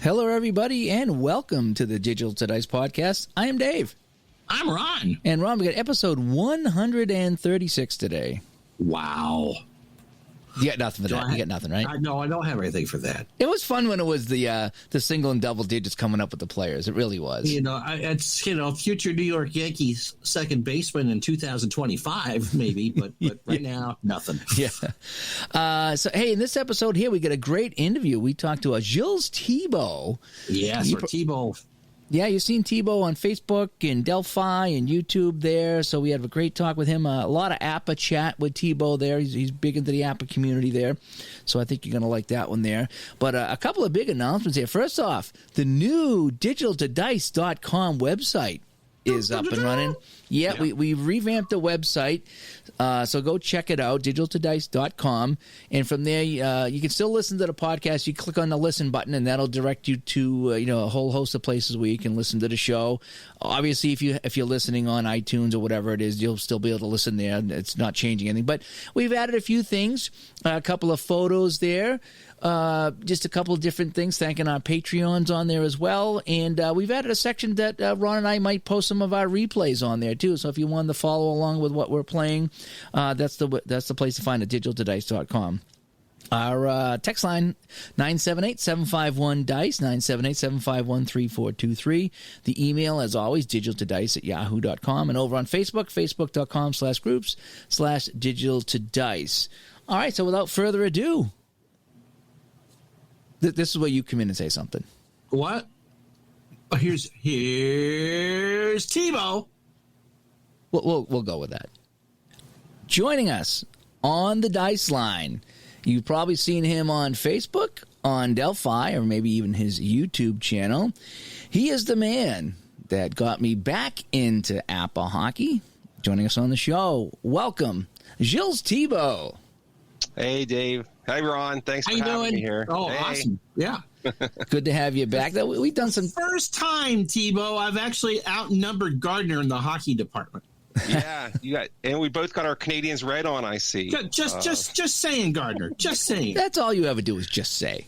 Hello, everybody, and welcome to the Digital to Dice podcast. I am Dave. I'm Ron. And Ron, we got episode 136 today. Wow. You got nothing for that. You got nothing, right? No, I don't have anything for that. It was fun when it was the single and double digits coming up with the players. It really was. It's future New York Yankees second baseman in 2025, maybe, but right now, nothing. Yeah. So, hey, in this episode here, we got a great interview. We talked to Gilles Thibault. Yes, Thibault. Yeah, you've seen Thibault on Facebook and Delphi and YouTube there. So we had a great talk with him. A lot of APBA chat with Thibault there. He's big into the APBA community there. So I think you're going to like that one there. But a couple of big announcements here. First off, the new digitaltodice.com website is up and running. Yeah. We revamped the website. So go check it out, digitaltodice.com. And from there, you can still listen to the podcast. You click on the listen button, and that'll direct you to a whole host of places where you can listen to the show. Obviously, if you're listening on iTunes or whatever it is, you'll still be able to listen there. It's not changing anything. But we've added a few things, a couple of photos there. Just a couple of different things, thanking our Patreons on there as well. And we've added a section that Ron and I might post some of our replays on there too. So if you wanted to follow along with what we're playing, that's the place to find it, digitaltodice.com. Our text line, 978-751-DICE, 978-751-3423. The email, as always, digitaltodice@yahoo.com. And over on Facebook, facebook.com/groups/digitaltodice. All right, so without further ado, this is where you come in and say something. What? Oh, here's Thibault. We'll go with that. Joining us on the Dice line, you've probably seen him on Facebook, on Delphi, or maybe even his YouTube channel. He is the man that got me back into APBA hockey. Joining us on the show, welcome, Gilles Thibault. Hey, Dave. Hi, Ron. Thanks for having me here. Oh, hey. Awesome. Yeah. Good to have you back. We've done some... First time, Thibault, I've actually outnumbered Gardner in the hockey department. Yeah, and we both got our Canadians red on, I see. Just saying, Gardner. Just saying. That's all you ever do is just say.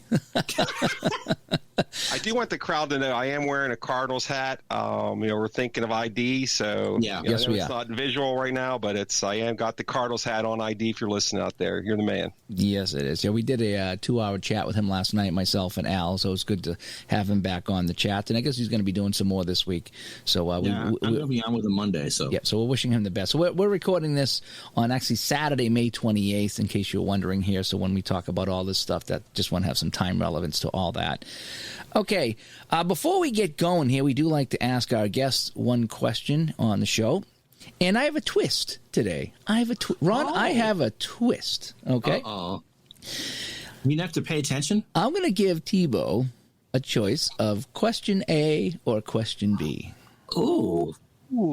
I do want the crowd to know I am wearing a Cardinals hat. We're thinking of ID, so yeah, yes, we are. It's not visual right now, but I am got the Cardinals hat on ID. If you're listening out there, you're the man. Yes, it is. Yeah, we did a 2-hour chat with him last night, myself and Al. So it's good to have him back on the chat, and I guess he's going to be doing some more this week. So I'm going to be on with him Monday. So yeah, so we're wishing him the best. So we're recording this on actually Saturday, May 28th, in case you're wondering here. So when we talk about all this stuff, that just want to have some time relevance to all that. Okay, before we get going here, we do like to ask our guests one question on the show. And I have a twist today. Ron, I have a twist, okay? Uh-oh. You have to pay attention? I'm going to give Thibault a choice of question A or question B. Ooh,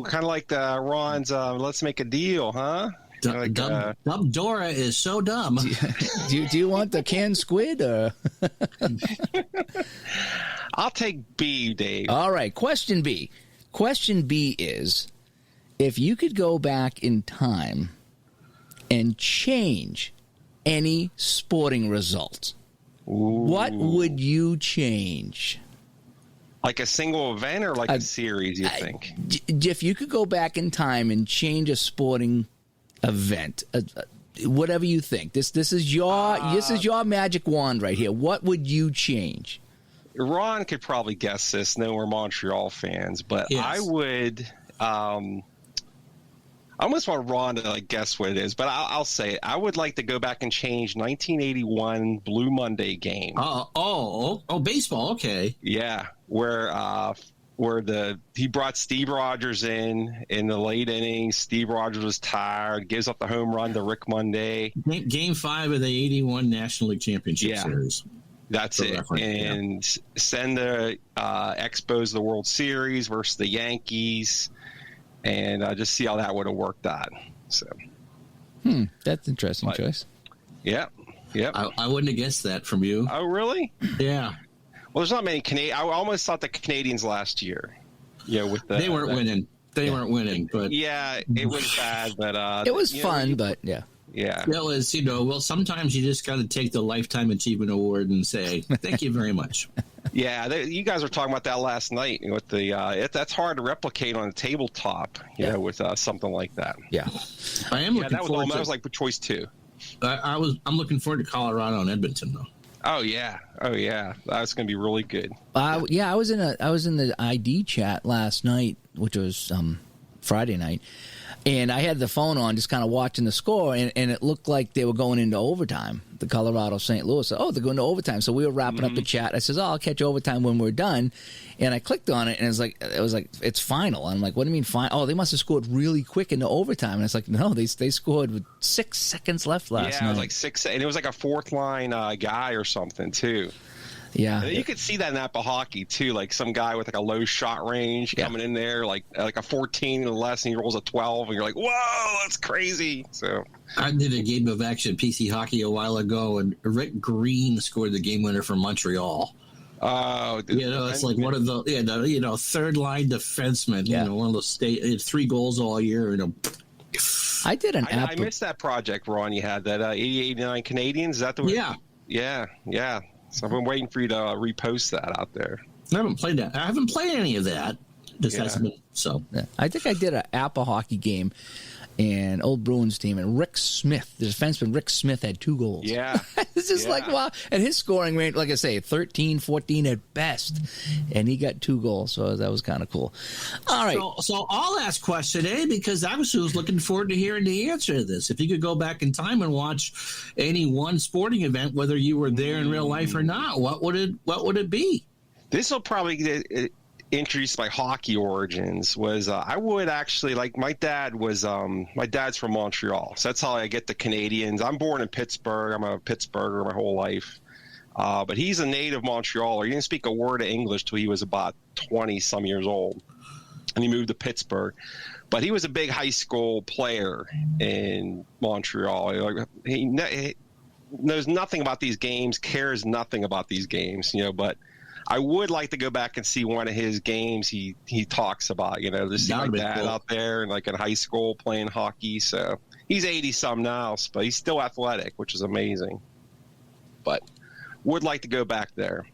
kind of like Ron's Let's Make a Deal, huh? Dumb Dora is so dumb. Do you want the canned squid? Or? I'll take B, Dave. All right, question B. Question B is, if you could go back in time and change any sporting result, what would you change? Like a single event or like a series, you think? If you could go back in time and change a sporting event, whatever you think. This is your magic wand right here. What would you change? Ron could probably guess this. No, we're Montreal fans, but yes. I would. I almost want Ron to guess what it is, but I'll say it. I would like to go back and change 1981 Blue Monday game. Oh, baseball. Okay. Yeah, where he brought Steve Rogers in the late innings. Steve Rogers was tired, gives up the home run to Rick Monday. Game 5 of the 81 National League Championship Series. That's it. And send the Expos the World Series versus the Yankees, and just see how that would have worked out. So, that's an interesting choice. Yep. I wouldn't have guessed that from you. Oh, really? Yeah. Well, there's not many Canadians. I almost thought the Canadians last year. Yeah, they weren't winning. They weren't winning, but yeah, it was bad. But it was fun. But yeah. Still is, well, sometimes you just got to take the Lifetime Achievement Award and say thank you very much. Yeah, you guys were talking about that last night with the. That's hard to replicate on a tabletop, you know, with something like that. Yeah, I am looking forward. That was like choice 2. I'm looking forward to Colorado and Edmonton though. Oh yeah, that's going to be really good. Yeah, I was in the ID chat last night, which was Friday night, and I had the phone on, just kind of watching the score, and it looked like they were going into overtime. The Colorado St. Louis. Oh, they're going to overtime. So we were wrapping up the chat. I says, I'll catch overtime when we're done. And I clicked on it, and it was like it's final. And I'm like, what do you mean final? Oh, they must have scored really quick into overtime. And it's like, no, they scored with 6 seconds left last night. Yeah, it was like 6, and it was like a fourth line guy or something too. Yeah, and you could see that in APBA hockey too, like some guy with like a low shot range coming in there, like a 14 or less, and he rolls a 12, and you're like, whoa, that's crazy. So I did a game of action PC hockey a while ago, and Rick Green scored the game winner for Montreal. Oh, it's like one of the third line defensemen. Yeah. One of those 3 goals all year. I did I missed that project, Ron. You had that 88-89 Canadians. Is that the one? Yeah. So I've been waiting for you to repost that out there. I haven't played that. I haven't played any of that. I think I did an APBA hockey game, and old Bruins team, and Rick Smith, the defenseman Rick Smith, had 2 goals. Yeah. It's just like, wow. And his scoring rate, like I say, 13, 14 at best. And he got 2 goals, so that was kind of cool. All right. So I'll ask question A, because I was looking forward to hearing the answer to this. If you could go back in time and watch any one sporting event, whether you were there in real life or not, what would it be? This will probably get introduced my hockey origins. Was I would actually, like, my dad's from Montreal, so that's how I get the Canadians. I'm born in Pittsburgh. I'm a Pittsburgher my whole life, but he's a native Montrealer. He didn't speak a word of English till he was about 20 some years old, and he moved to Pittsburgh. But he was a big high school player in Montreal. He knows nothing about these games, cares nothing about these games, but I would like to go back and see one of his games. He talks about, to see my dad out there and like in high school playing hockey. So he's 80-some now, but he's still athletic, which is amazing. But would like to go back there.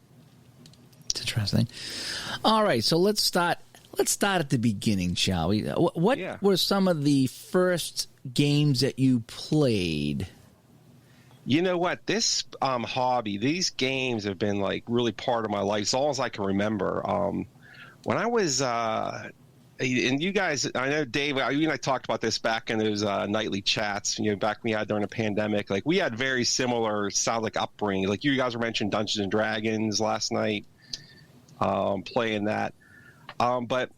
It's interesting. All right, so let's start at the beginning, shall we? What were some of the first games that you played? You know what? This hobby, these games have been like really part of my life as long as I can remember. When I was, and you guys, I know Dave, you and I talked about this back in those nightly chats, back when we had during the pandemic. Like we had very similar, upbringing. Like you guys were mentioning Dungeons and Dragons last night, playing that. But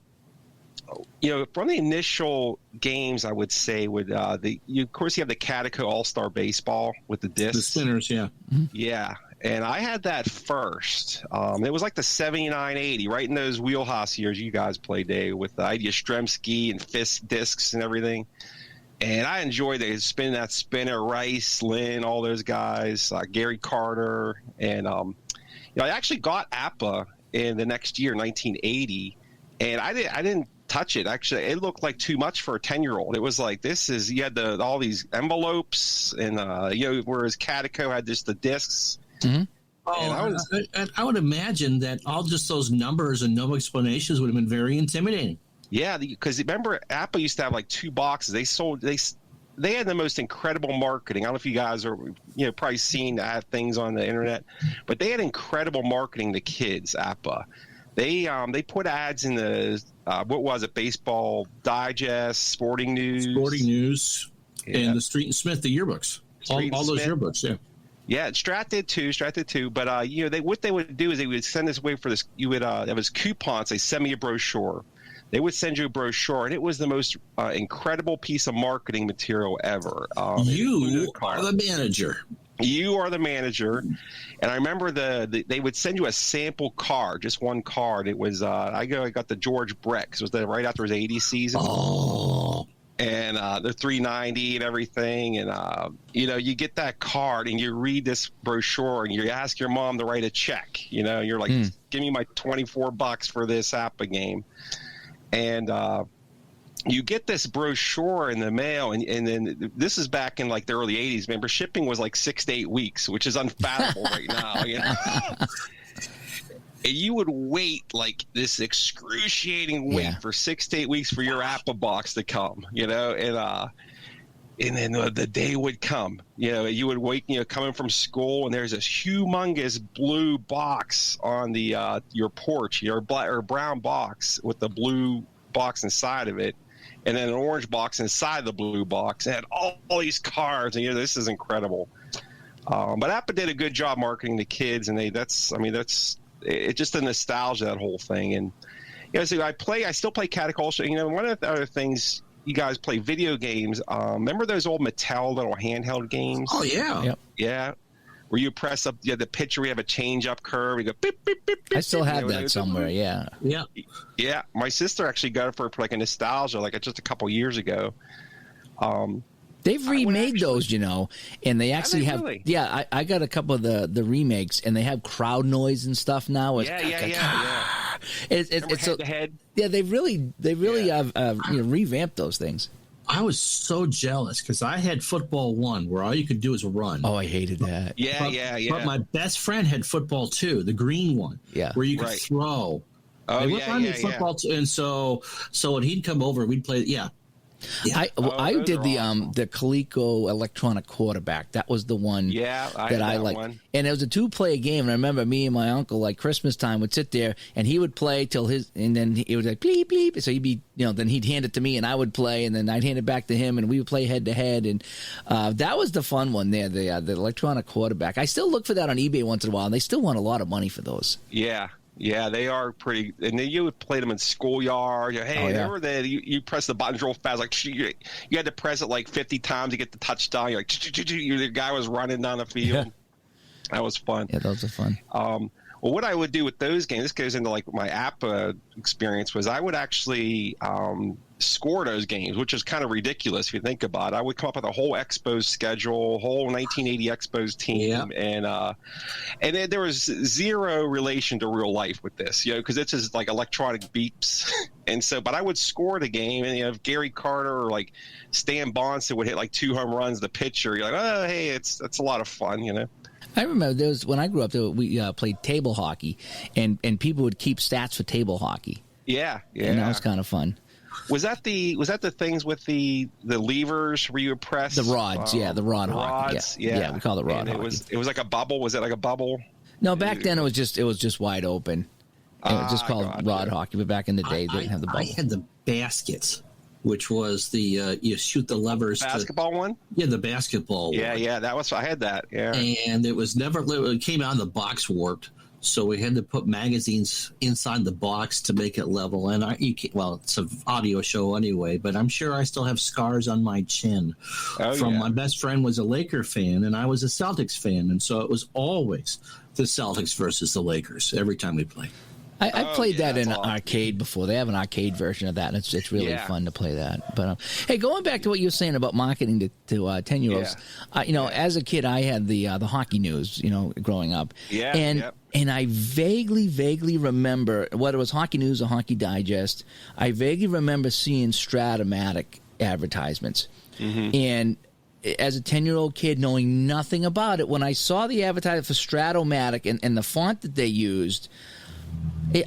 from the initial games, I would say of course you have the Catico All-Star Baseball with the discs. The spinners, yeah. Yeah, and I had that first. It was like the 79-80, right in those wheelhouse years you guys played, Dave, with the Idea Stremski and Fisk discs and everything. And I enjoyed it, spinning that spinner, Rice, Lynn, all those guys, Gary Carter. And I actually got APBA in the next year, 1980, and I didn't touch it. Actually, it looked like too much for a 10-year-old. It was like, you had all these envelopes, and whereas Catico had just the discs. Mm-hmm. I would imagine that all just those numbers and no explanations would have been very intimidating. Yeah, because remember, APBA used to have like 2 boxes. They had the most incredible marketing. I don't know if you guys are probably seen things on the internet, but they had incredible marketing to kids. APBA. They put ads in the what was it? Baseball Digest, Sporting News, and the Street and Smith, the yearbooks, all those yearbooks. Yeah, Strat did too. But what they would do is they would send this away for this. You would it was coupons. They send me a brochure. They would send you a brochure, and it was the most incredible piece of marketing material ever. You are the manager. You are the manager. And I remember they would send you a sample card, just one card. It was I got the George Brett, 'cause it was right after his 80s season. Oh. And the 390 and everything. And, you get that card and you read this brochure and you ask your mom to write a check. You're like, give me my $24 for this APBA game. And you get this brochure in the mail, and then this is back in like the early 80s. Remember, shipping was like 6 to 8 weeks, which is unfathomable right now. And you would wait like this excruciating wait for 6 to 8 weeks for your APBA box to come, and then the day would come, you would wake, coming from school, and there's this humongous blue box on the your porch, black or brown box with the blue box inside of it, and then an orange box inside the blue box, and all these cards, and this is incredible. But APBA did a good job marketing the kids, and it's just the nostalgia, that whole thing. And so I still play Cataclysm. One of the other things. You guys play video games. Remember those old Mattel little handheld games? Oh, yeah. Yep. Yeah. Where you press up the picture, we have a change-up curve. You go, beep, beep, beep, beep. I still have that somewhere, yeah. Yeah. Yeah. My sister actually got it for like a nostalgia, like just a couple years ago. They've remade those, and they actually have. Really? Yeah, I got a couple of the remakes, and they have crowd noise and stuff now. Yeah. It's head to head. Yeah, they really have revamped those things. I was so jealous because I had Football 1 where all you could do is run. Oh, I hated that. Yeah. But my best friend had Football 2, the green one, where you could throw. Oh, Football 2, and so when he'd come over, we'd play. Yeah. I did the Coleco electronic quarterback. That was the one that I liked. And it was a 2-player game. And I remember me and my uncle, like Christmas time, would sit there and he would play till and then it would like bleep bleep. So he'd be, then he'd hand it to me and I would play, and then I'd hand it back to him, and we would play head to head. And that was the fun one there, the electronic quarterback. I still look for that on eBay once in a while, and they still want a lot of money for those. Yeah. Yeah, they are pretty. And then you would play them in schoolyard. Remember that you press the buttons real fast, like you had to press it like 50 times to get the touchdown. You're like, the guy was running down the field. Yeah. That was fun. Yeah, those are fun. Well, what I would do with those games, this goes into like my APBA experience, was I would actually score those games, which is kind of ridiculous if you think about it. I would come up with a whole Expos schedule, whole 1980 Expos team, and there was zero relation to real life with this, because it's just like electronic beeps, and so. But I would score the game, and if Gary Carter or like Stan Bonson would hit like 2 home runs, the pitcher, you're like, oh, hey, it's a lot of fun, I remember there was, when I grew up, we played table hockey, and people would keep stats for table hockey. Yeah. And that was kind of fun. Was that the things with the levers where you would press the rods? The rod hockey. Yeah, we call it rod hockey. It was like a bubble. Was it like a bubble? No, back then it was just wide open. It was just called rod hockey. But back in the day, they didn't have the bubble. I had the baskets, which was the you shoot the levers. Basketball one? Yeah, the basketball one. Yeah, I had that. Yeah, and it came out and the box warped. So we had to put magazines inside the box to make it level. And it's an audio show anyway, but I'm sure I still have scars on my chin my best friend was a Laker fan and I was a Celtics fan. And so it was always the Celtics versus the Lakers every time we played. I played that in an arcade before. They have an arcade version of that, and it's really fun to play that. But hey, going back to what you were saying about marketing to 10-year-olds, as a kid, I had the hockey news, growing up, and I vaguely remember whether it was Hockey News or Hockey Digest. I vaguely remember seeing Stratomatic advertisements, and as a 10-year-old kid, knowing nothing about it, when I saw the advertisement for Stratomatic and the font that they used.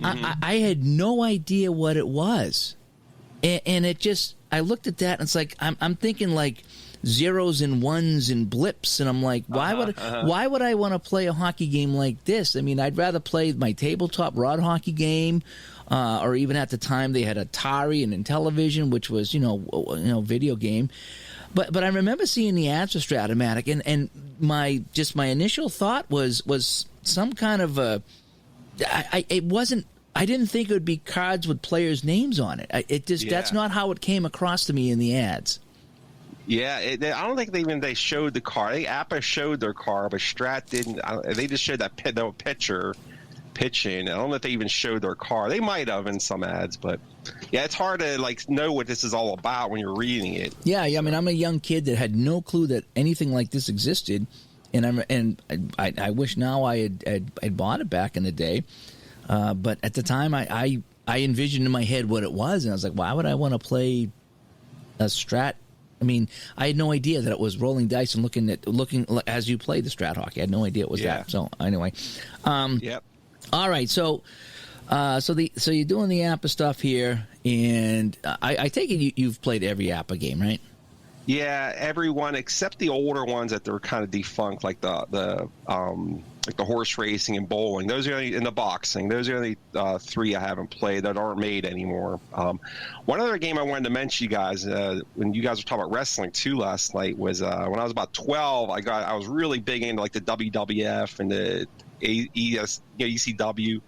I had no idea what it was, and it just, I looked at that and it's like I'm thinking like zeros and ones and blips, and I'm like, why would I want to play a hockey game like this? I mean, I'd rather play my tabletop rod hockey game, or even at the time they had Atari and Intellivision, which was video game. But I remember seeing the ads for Stratomatic, and my initial thought was some kind of a. It wasn't. I didn't think it would be cards with players' names on it. That's not how it came across to me in the ads. Yeah, I don't think they showed the card. APBA showed their card, but Strat didn't. They just showed that pitcher pitching. I don't know if they even showed their card. They might have in some ads, but yeah, it's hard to know what this is all about when you're reading it. Yeah. I mean, I'm a young kid that had no clue that anything like this existed. And I wish now I had bought it back in the day, but at the time I envisioned in my head what it was, and I was like, why would I want to play a Strat? I mean, I had no idea that it was rolling dice and looking as you play the Strat hockey. I had no idea it was that. So anyway, yep. All right, so you're doing the APBA stuff here, and I take it you've played every APBA game, right? Yeah, everyone except the older ones that they're kind of defunct, like the horse racing and bowling. Those are in the boxing. Those are the three I haven't played that aren't made anymore. One other game I wanted to mention, you guys, when you guys were talking about wrestling too last night, was when I was about 12. I was really big into like the WWF and the ECW.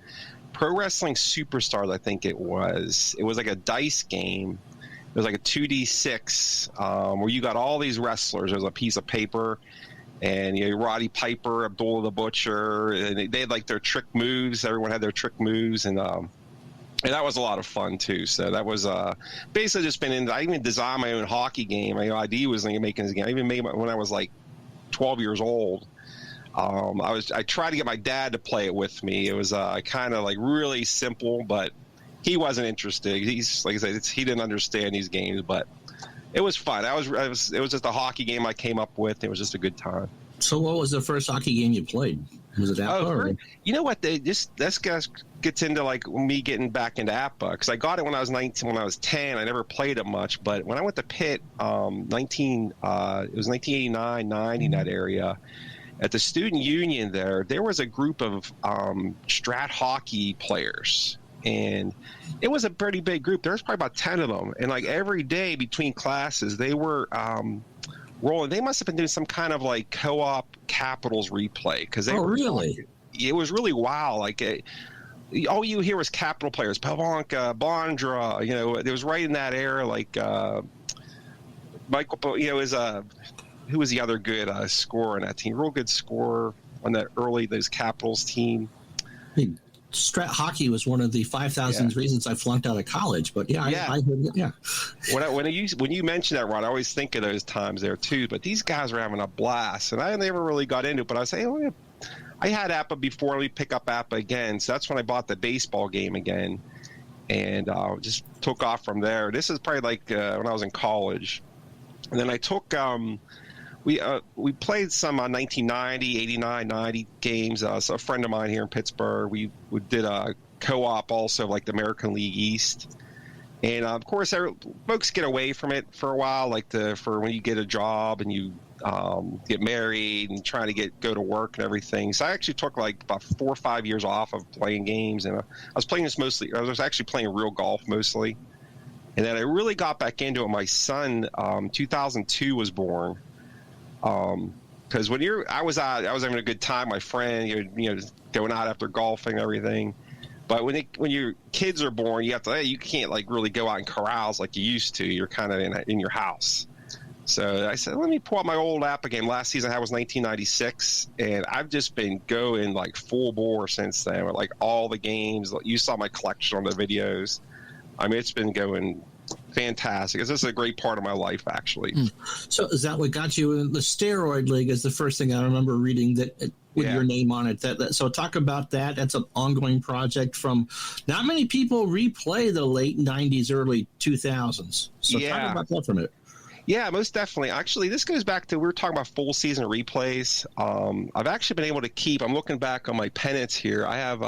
Pro Wrestling Superstars, I think it was. It was like a dice game. It was like a 2D6 where you got all these wrestlers. There was a piece of paper, and Roddy Piper, Abdullah the Butcher, and they had like their trick moves. Everyone had their trick moves, and that was a lot of fun too. So that was basically just been in. I even designed my own hockey game. My idea was making this game. I even made it when I was like 12 years old. I tried to get my dad to play it with me. It was kind of like really simple, but he wasn't interested. He's like I said, he didn't understand these games, but it was fun. It was just a hockey game I came up with. It was just a good time. So, what was the first hockey game you played? Was it APBA? You know what? This gets into like me getting back into APBA, because I got it when I was 19. When I was 10, I never played it much. But when I went to Pitt, it was 1989, 90 in that area. At the student union there was a group of Strat hockey players. And it was a pretty big group. There was probably about 10 of them. And like every day between classes, they were rolling. They must have been doing some kind of like co-op Capitals replay. Because they were really? It was really wild. Like all you hear was Capital players, Pavanka, Bondra. It was right in that era. Like Michael, who was the other good scorer on that team? Real good scorer on that those Capitals team. Strat hockey was one of the 5,000 reasons I flunked out of college. But I heard it. Yeah. When you mention that, Ron, I always think of those times there too. But these guys were having a blast, and I never really got into it. But I was saying, I had APBA before. Let me pick up APBA again. So that's when I bought the baseball game again, and just took off from there. This is probably like when I was in college, and then I took. We played some 1990, 89, 90 games. So a friend of mine here in Pittsburgh, we did a co-op also, like the American League East. And, of course, folks get away from it for a while, like for when you get a job and you get married and trying to go to work and everything. So I actually took like about 4 or 5 years off of playing games. And I was playing this mostly – I was actually playing real golf mostly. And then I really got back into it. My son, 2002, was born. Because when I was having a good time, my friend, going out after golfing and everything. But when your kids are born, you can't like really go out in corrals like you used to. You're kind of in your house. So I said, let me pull out my old APBA game. Last season I had was 1996, and I've just been going like full bore since then. With, like all the games, you saw my collection on the videos. I mean, it's been going fantastic. This is a great part of my life, actually. So is that what got you in the steroid league? Is the first thing I remember reading that with your name on it. So talk about that. That's an ongoing project from. Not many people replay the late 90s, early 2000s. So talk about that for a minute. Yeah, most definitely. Actually, this goes back to, we were talking about full season replays. I've actually been able to keep, I'm looking back on my pennants here. I have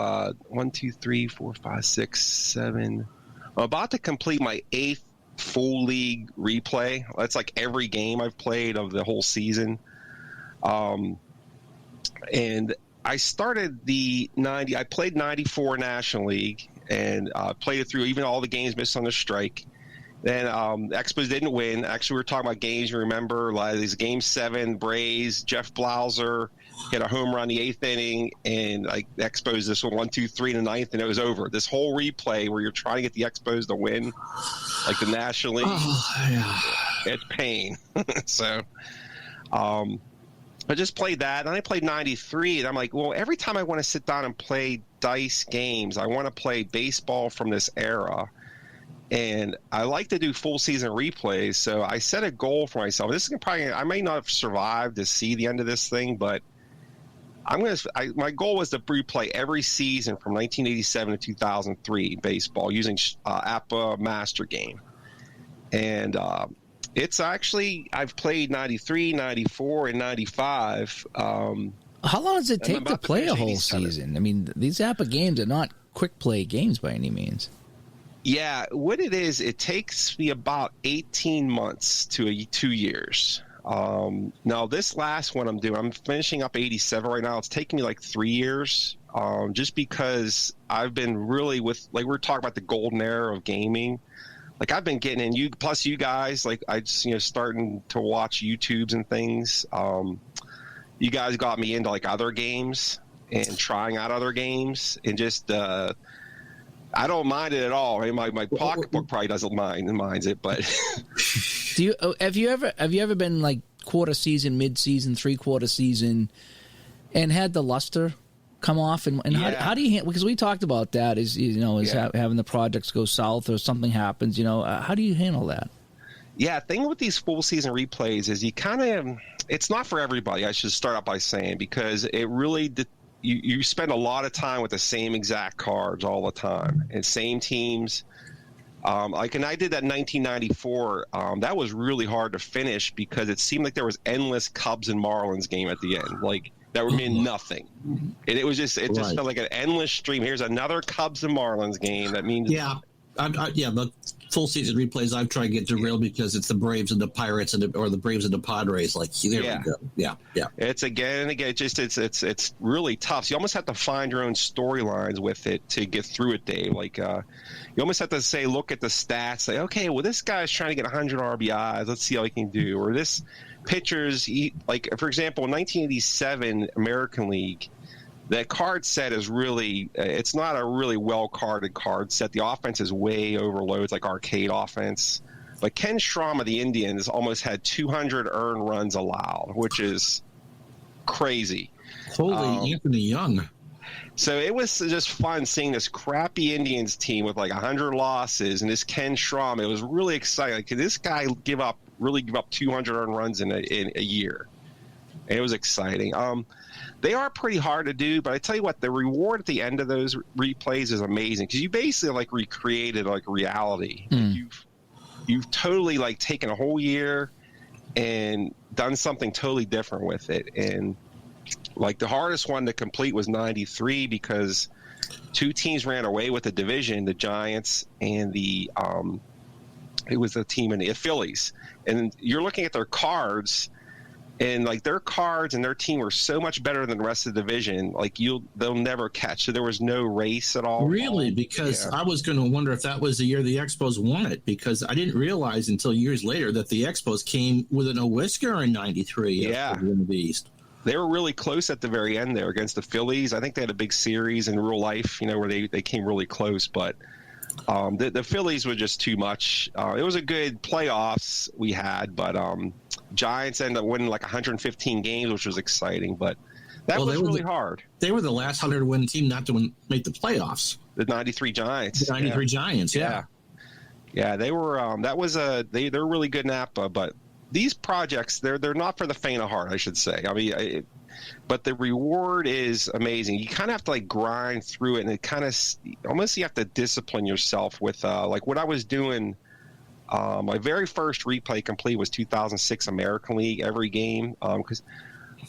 1, 2, 3, 4, 5, 6, 7. I'm about to complete my 8th full league replay. That's like every game I've played of the whole season. And I started I played 94 National League and played it through even all the games missed on the strike. Then Expos didn't win. Actually, we were talking about games. You remember, like these Game 7, Braves, Jeff Blauser hit a home run the 8th inning, and like the Expos this one 1, 2, 3 in the 9th, and it was over. This whole replay where you're trying to get the Expos to win, like the National League, it's pain. So I just played that, and I played 93, and I'm like, well, every time I want to sit down and play dice games, I want to play baseball from this era. And I like to do full season replays, so I set a goal for myself. This is probably, I may not have survived to see the end of this thing, but my goal was to replay every season from 1987 to 2003 baseball using APBA Master Game. And it's actually, I've played 93, 94, and 95. How long does it take to play a whole season? I mean, these APBA games are not quick play games by any means. Yeah, what it is, it takes me about 18 months to 2 years. Now, this last one I'm finishing up 87 right now. It's taking me like 3 years, just because I've been really like we're talking about the golden era of gaming. Like I've been getting in, plus you guys, like I just, starting to watch YouTubes and things. You guys got me into like other games and trying out other games, and just, I don't mind it at all. I mean, my pocketbook probably doesn't minds it, but have you ever been like quarter season, mid season, 3/4 season, and had the luster come off? And how do you, because we talked about that, having the projects go south or something happens. How do you handle that? Yeah, thing with these full season replays is it's not for everybody. I should start out by saying, because it really. You spend a lot of time with the same exact cards all the time and same teams. And I did that in 1994. That was really hard to finish because it seemed like there was endless Cubs and Marlins game at the end. Like that would mean nothing. And it just felt like an endless stream. Here's another Cubs and Marlins game. That means the full season replays I've tried to get derailed because it's the Braves and the Pirates or the Braves and the Padres. Like there we go. Yeah. It's again and again. It's really tough. So you almost have to find your own storylines with it to get through it, Dave. Like you almost have to look at the stats. Say, okay, well this guy's trying to get 100 RBIs. Let's see how he can do. Or this pitcher's like, for example, in 1987 American League. That card set is really, it's not a really well-carded card set. The offense is way overloaded. It's like arcade offense. But Ken Schramm of the Indians almost had 200 earned runs allowed, which is crazy. Holy Anthony Young. So it was just fun seeing this crappy Indians team with like 100 losses and this Ken Schramm. It was really exciting. Like, this guy give up 200 earned runs in a year. And it was exciting. They are pretty hard to do, but I tell you what, the reward at the end of those replays is amazing because you basically like recreated like reality. You've totally like taken a whole year and done something totally different with it. And like the hardest one to complete was 93 because two teams ran away with the division, the Giants and it was a team in the Phillies. And you're looking at their cards. And like their cards and their team were so much better than the rest of the division. Like they'll never catch. So there was no race at all. Really? Because I was going to wonder if that was the year the Expos won it, because I didn't realize until years later that the Expos came with a whisker in 93. Yeah. In the East. They were really close at the very end there against the Phillies. I think they had a big series in real life, where they came really close, but the Phillies were just too much. It was a good playoffs we had, but Giants ended up winning like 115 games, which was exciting, but that was really hard. They were the last 100-win team not to make the playoffs. The 93 Giants. The 93 Giants, yeah. Yeah, they were they're really good in APBA, but these projects, they're not for the faint of heart, I should say. I mean, but the reward is amazing. You kind of have to like grind through it, and it kind of almost you have to discipline yourself with like what I was doing. My very first replay complete was 2006 American League every game, because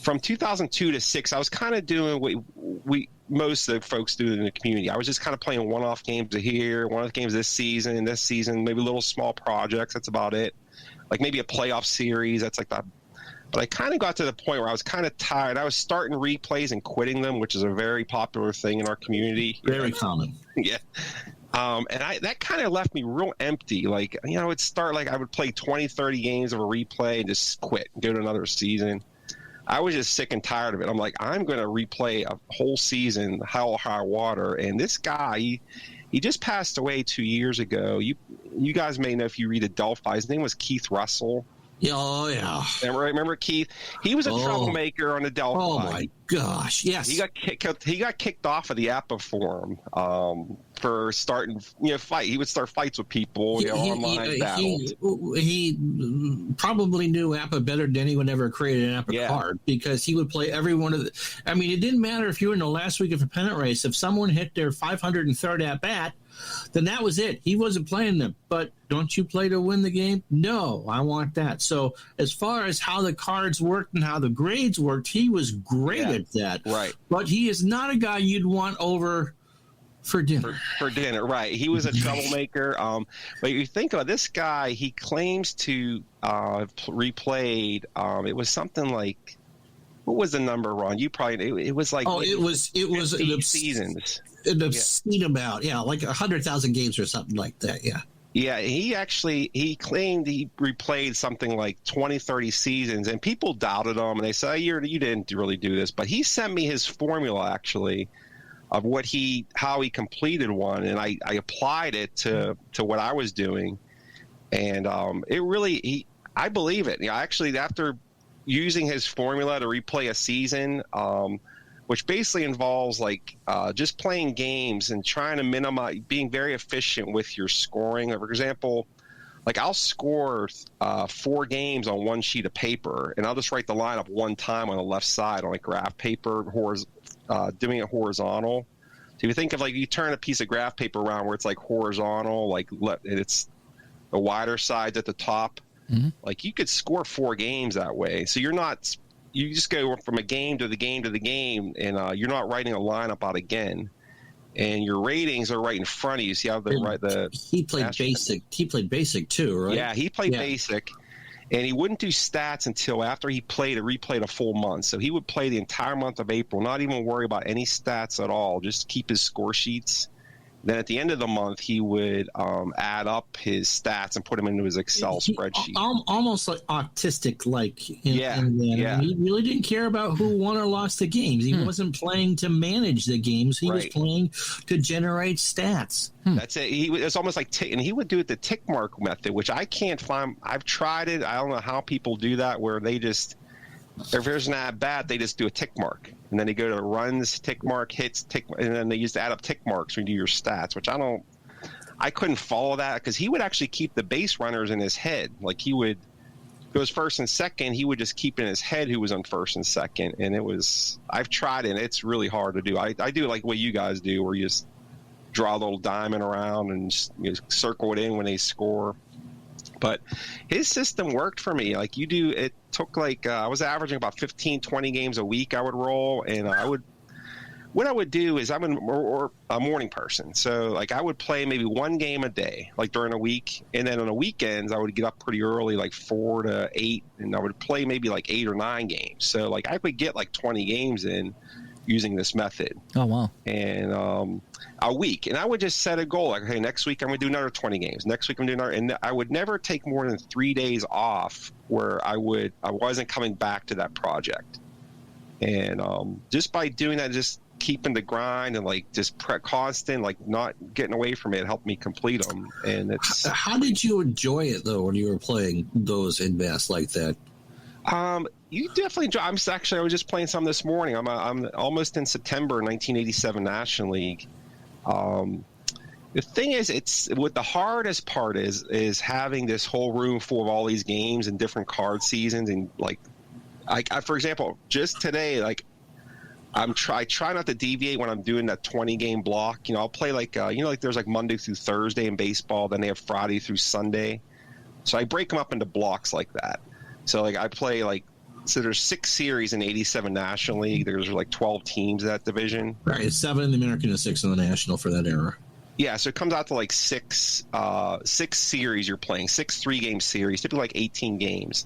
from 2002 to 6 I was kind of doing what we most of the folks do in the community. I was just kind of playing one-off games here, one-off games this season, maybe little small projects. That's about it. Like maybe a playoff series. That's like that. But I kind of got to the point where I was kind of tired. I was starting replays and quitting them, which is a very popular thing in our community. Very common. Yeah. And that kind of left me real empty. Like, I would start, like I would play 20, 30 games of a replay and just quit and go to another season. I was just sick and tired of it. I'm like, I'm going to replay a whole season, hell or high water. And this guy, he just passed away 2 years ago. You guys may know if you read Adelphi. His name was Keith Russell. Oh, yeah. Remember Keith? He was a troublemaker on Adelphi. Oh, my gosh. Yes. He got kicked off of the APBA forum for starting, fight. He would start fights with people, online battles. He probably knew APBA better than anyone ever created an APBA card, because he would play every one of the. I mean, it didn't matter if you were in the last week of a pennant race. If someone hit their 503rd at bat, then that was it. He wasn't playing them. But don't you play to win the game? No, I want that. So as far as how the cards worked and how the grades worked, he was great at get that. Right. But he is not a guy you'd want over for dinner. For dinner, right. He was a troublemaker. But you think about this guy, he claims to have replayed, it was something like, what was the number, Ron? You probably, it was like, it was seasons. An obscene amount, like 100,000 games or something like that, yeah. Yeah, he claimed he replayed something like 20, 30 seasons, and people doubted him, and they said, you didn't really do this. But he sent me his formula, actually, of how he completed one, and I applied it to what I was doing, and it really, I believe it. Actually, after using his formula to replay a season, which basically involves like just playing games and trying to minimize, being very efficient with your scoring. For example, like I'll score 4 games on one sheet of paper, and I'll just write the lineup one time on the left side on like graph paper, doing it horizontal. So if you think of like you turn a piece of graph paper around where it's like horizontal, like it's the wider sides at the top. Mm-hmm. Like you could score 4 games that way. So you just go from a game to the game to the game, and you're not writing a lineup out again. And your ratings are right in front of you. So you have he played basic. He played basic too, right? Yeah, he played basic, and he wouldn't do stats until after he replayed a full month. So he would play the entire month of April, not even worry about any stats at all, just keep his score sheets. Then at the end of the month, he would add up his stats and put them into his Excel spreadsheet. Almost like autistic-like. Yeah. He really didn't care about who won or lost the games. He wasn't playing to manage the games. He was playing to generate stats. That's it. It's almost like and he would do it the tick mark method, which I can't find. I've tried it. I don't know how people do that, where they just, if there's an at-bat, they just do a tick mark. And then they go to runs, tick mark, hits, tick, and then they used to add up tick marks when you do your stats, which I couldn't follow that, because he would actually keep the base runners in his head. Like he would, if it was first and second, he would just keep in his head who was on first and second. And I've tried it, and it's really hard to do. I do like what you guys do, where you just draw a little diamond around and just, circle it in when they score. But his system worked for me. Like you do, it took like, I was averaging about 15, 20 games a week I would roll. And what I would do is I'm a morning person. So like I would play maybe 1 game a day, like during a week. And then on the weekends, I would get up pretty early, like 4 to 8. And I would play maybe like 8 or 9 games. So like I would get like 20 games in using this method. Oh, wow. And a week. And I would just set a goal. Like, okay, next week I'm going to do another 20 games. Next week I'm doing another. And I would never take more than 3 days off where I wasn't coming back to that project. And just by doing that, just keeping the grind and like just constant, like not getting away from it, helped me complete them. And it's. How did you enjoy it though when you were playing those in mass like that? You definitely enjoy. I was just playing some this morning. I'm almost in September 1987 National League. The thing is, it's what the hardest part is having this whole room full of all these games and different card seasons, and like, for example, just today, like I try not to deviate when I'm doing that 20 game block. I'll play like like there's like Monday through Thursday in baseball, then they have Friday through Sunday, so I break them up into blocks like that. So like I play so there's 6 series in 87 National League. There's like 12 teams in that division. Right, it's 7 in the American and 6 in the National for that era. Yeah, so it comes out to like 6 series you're playing, 6 3-game series, typically like 18 games.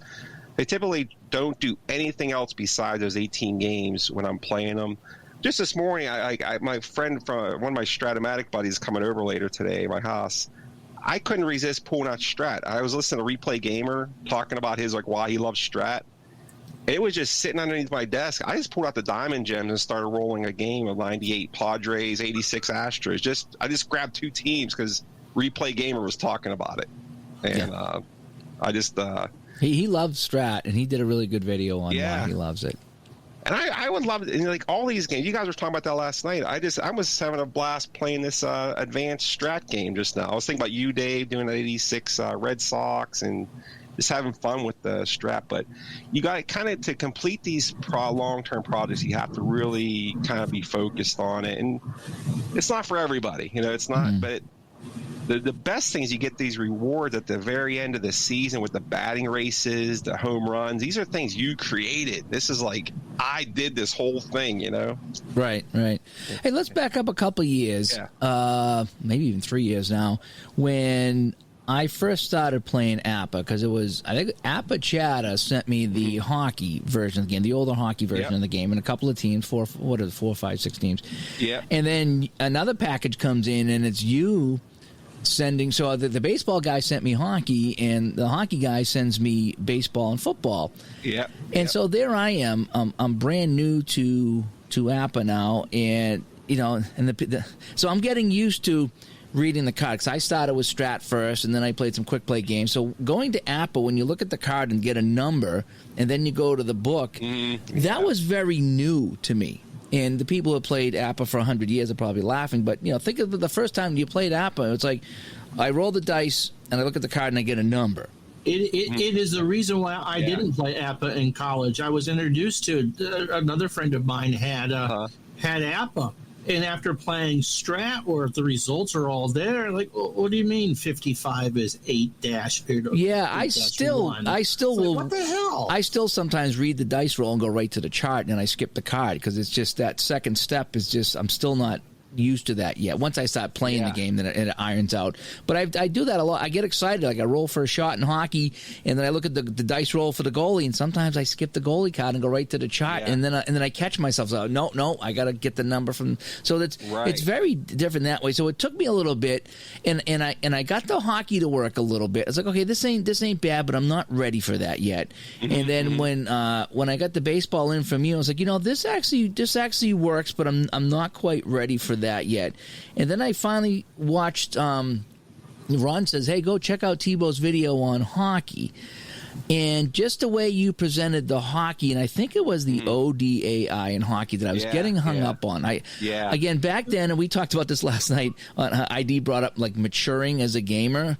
They typically don't do anything else besides those 18 games when I'm playing them. Just this morning, my friend from one of my Stratomatic buddies coming over later today, my house. I couldn't resist pulling out Strat. I was listening to Replay Gamer talking about his why he loves Strat. It was just sitting underneath my desk. I just pulled out the Diamond Gems and started rolling a game of 98 Padres, 86 Astros. I just grabbed 2 teams because Replay Gamer was talking about it, and he loves Strat, and he did a really good video on why he loves it. And I would love it. And like all these games, you guys were talking about that last night. I was having a blast playing this advanced Strat game just now. I was thinking about you, Dave, doing the 86 Red Sox and just having fun with the Strat. But you got kind of to complete these long-term projects, you have to really kind of be focused on it. And it's not for everybody, it's not. But the best thing is you get these rewards at the very end of the season with the batting races, the home runs. These are things you created. This is like, I did this whole thing, you know? Right. Hey, let's back up a couple years, maybe even 3 years now, when I first started playing APBA, because it was, I think APBA Chatter sent me the hockey version of the game, the older hockey version of the game, and a couple of teams, 4, 5, 6 teams. Yeah. And then another package comes in, and it's you sending, so the baseball guy sent me hockey, and the hockey guy sends me baseball and football. Yeah. And so there I am. I'm brand new to APBA now, and so I'm getting used to reading the card, because I started with Strat first, and then I played some quick play games. So going to APBA, when you look at the card and get a number, and then you go to the book, that was very new to me. And the people who played APBA for 100 years are probably laughing, but think of the first time you played APBA. It's like I roll the dice and I look at the card and I get a number. It is the reason why I didn't play APBA in college. I was introduced to another friend of mine had APBA. And after playing Strat, where the results are all there, like, what do you mean 55 is 8-? Yeah, I still will. What the hell? I still sometimes read the dice roll and go right to the chart, and I skip the card, because it's just that second step is just, I'm still not used to that yet. Once I start playing the game, then it irons out. But I do that a lot. I get excited. Like, I roll for a shot in hockey, and then I look at the dice roll for the goalie, and sometimes I skip the goalie card and go right to the chart, and then I catch myself. So, no, I got to get the number from. So it's very different that way. So it took me a little bit, and I got the hockey to work a little bit. It's like, okay, this ain't bad, but I'm not ready for that yet. And then when I got the baseball in from you, I was like, this actually works, but I'm not quite ready for that yet. And then I finally watched Ron says, hey, go check out Thibault's video on hockey. And just the way you presented the hockey, and I think it was the ODAI in hockey that I was getting hung up on. Again, back then, and we talked about this last night, ID brought up like maturing as a gamer.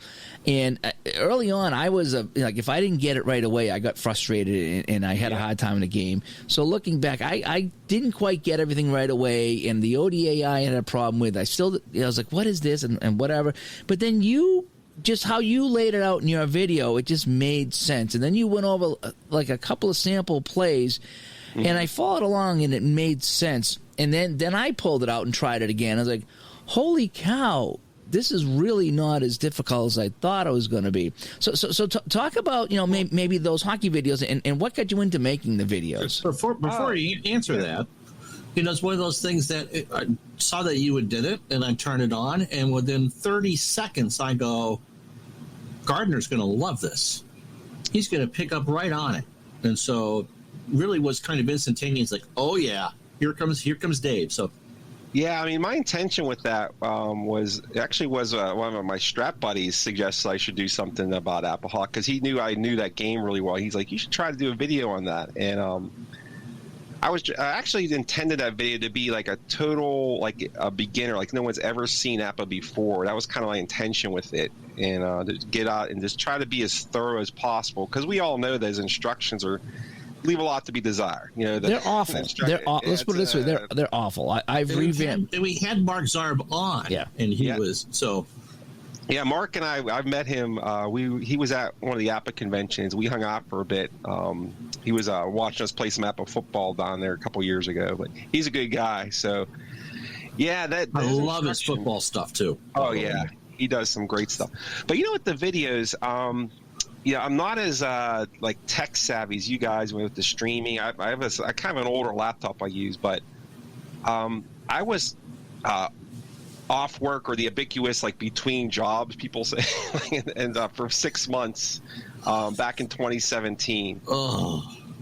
And early on, I was like, if I didn't get it right away, I got frustrated and I had a hard time in the game. So looking back, I didn't quite get everything right away, and the ODAI I had a problem with. I was like, what is this, and whatever. But then just how you laid it out in your video, it just made sense. And then you went over like a couple of sample plays, and I followed along, and it made sense. And then I pulled it out and tried it again. I was like, holy cow, this is really not as difficult as I thought it was going to be. So talk about maybe those hockey videos and what got you into making the videos. Before you answer that, it's one of those things that I saw that you did it, and I turned it on, and within 30 seconds I go, Gardner's going to love this. He's going to pick up right on it. And so really was kind of instantaneous, like, oh yeah, here comes Dave. So yeah, I mean, my intention with that was one of my Strat buddies suggested I should do something about APBA, because he knew I knew that game really well. He's like, you should try to do a video on that. And I actually intended that video to be like a total, like a beginner, like no one's ever seen APBA before. That was kind of my intention with it, and to get out and just try to be as thorough as possible, because we all know those instructions leave a lot to be desired. They're awful. Let's put it this way: they're awful. I've revamped. We had Mark Zarb on, and he was so. Yeah, Mark and I've met him. He was at one of the APBA conventions. We hung out for a bit. He was watching us play some APBA football down there a couple years ago. But he's a good guy. So, yeah, I love his football stuff too. Oh yeah, he does some great stuff. But with the videos, I'm not as like tech savvy as you guys with the streaming. I have a kind of an older laptop I use, but I was. Off work, or the ubiquitous like between jobs, people say, and for 6 months back in 2017.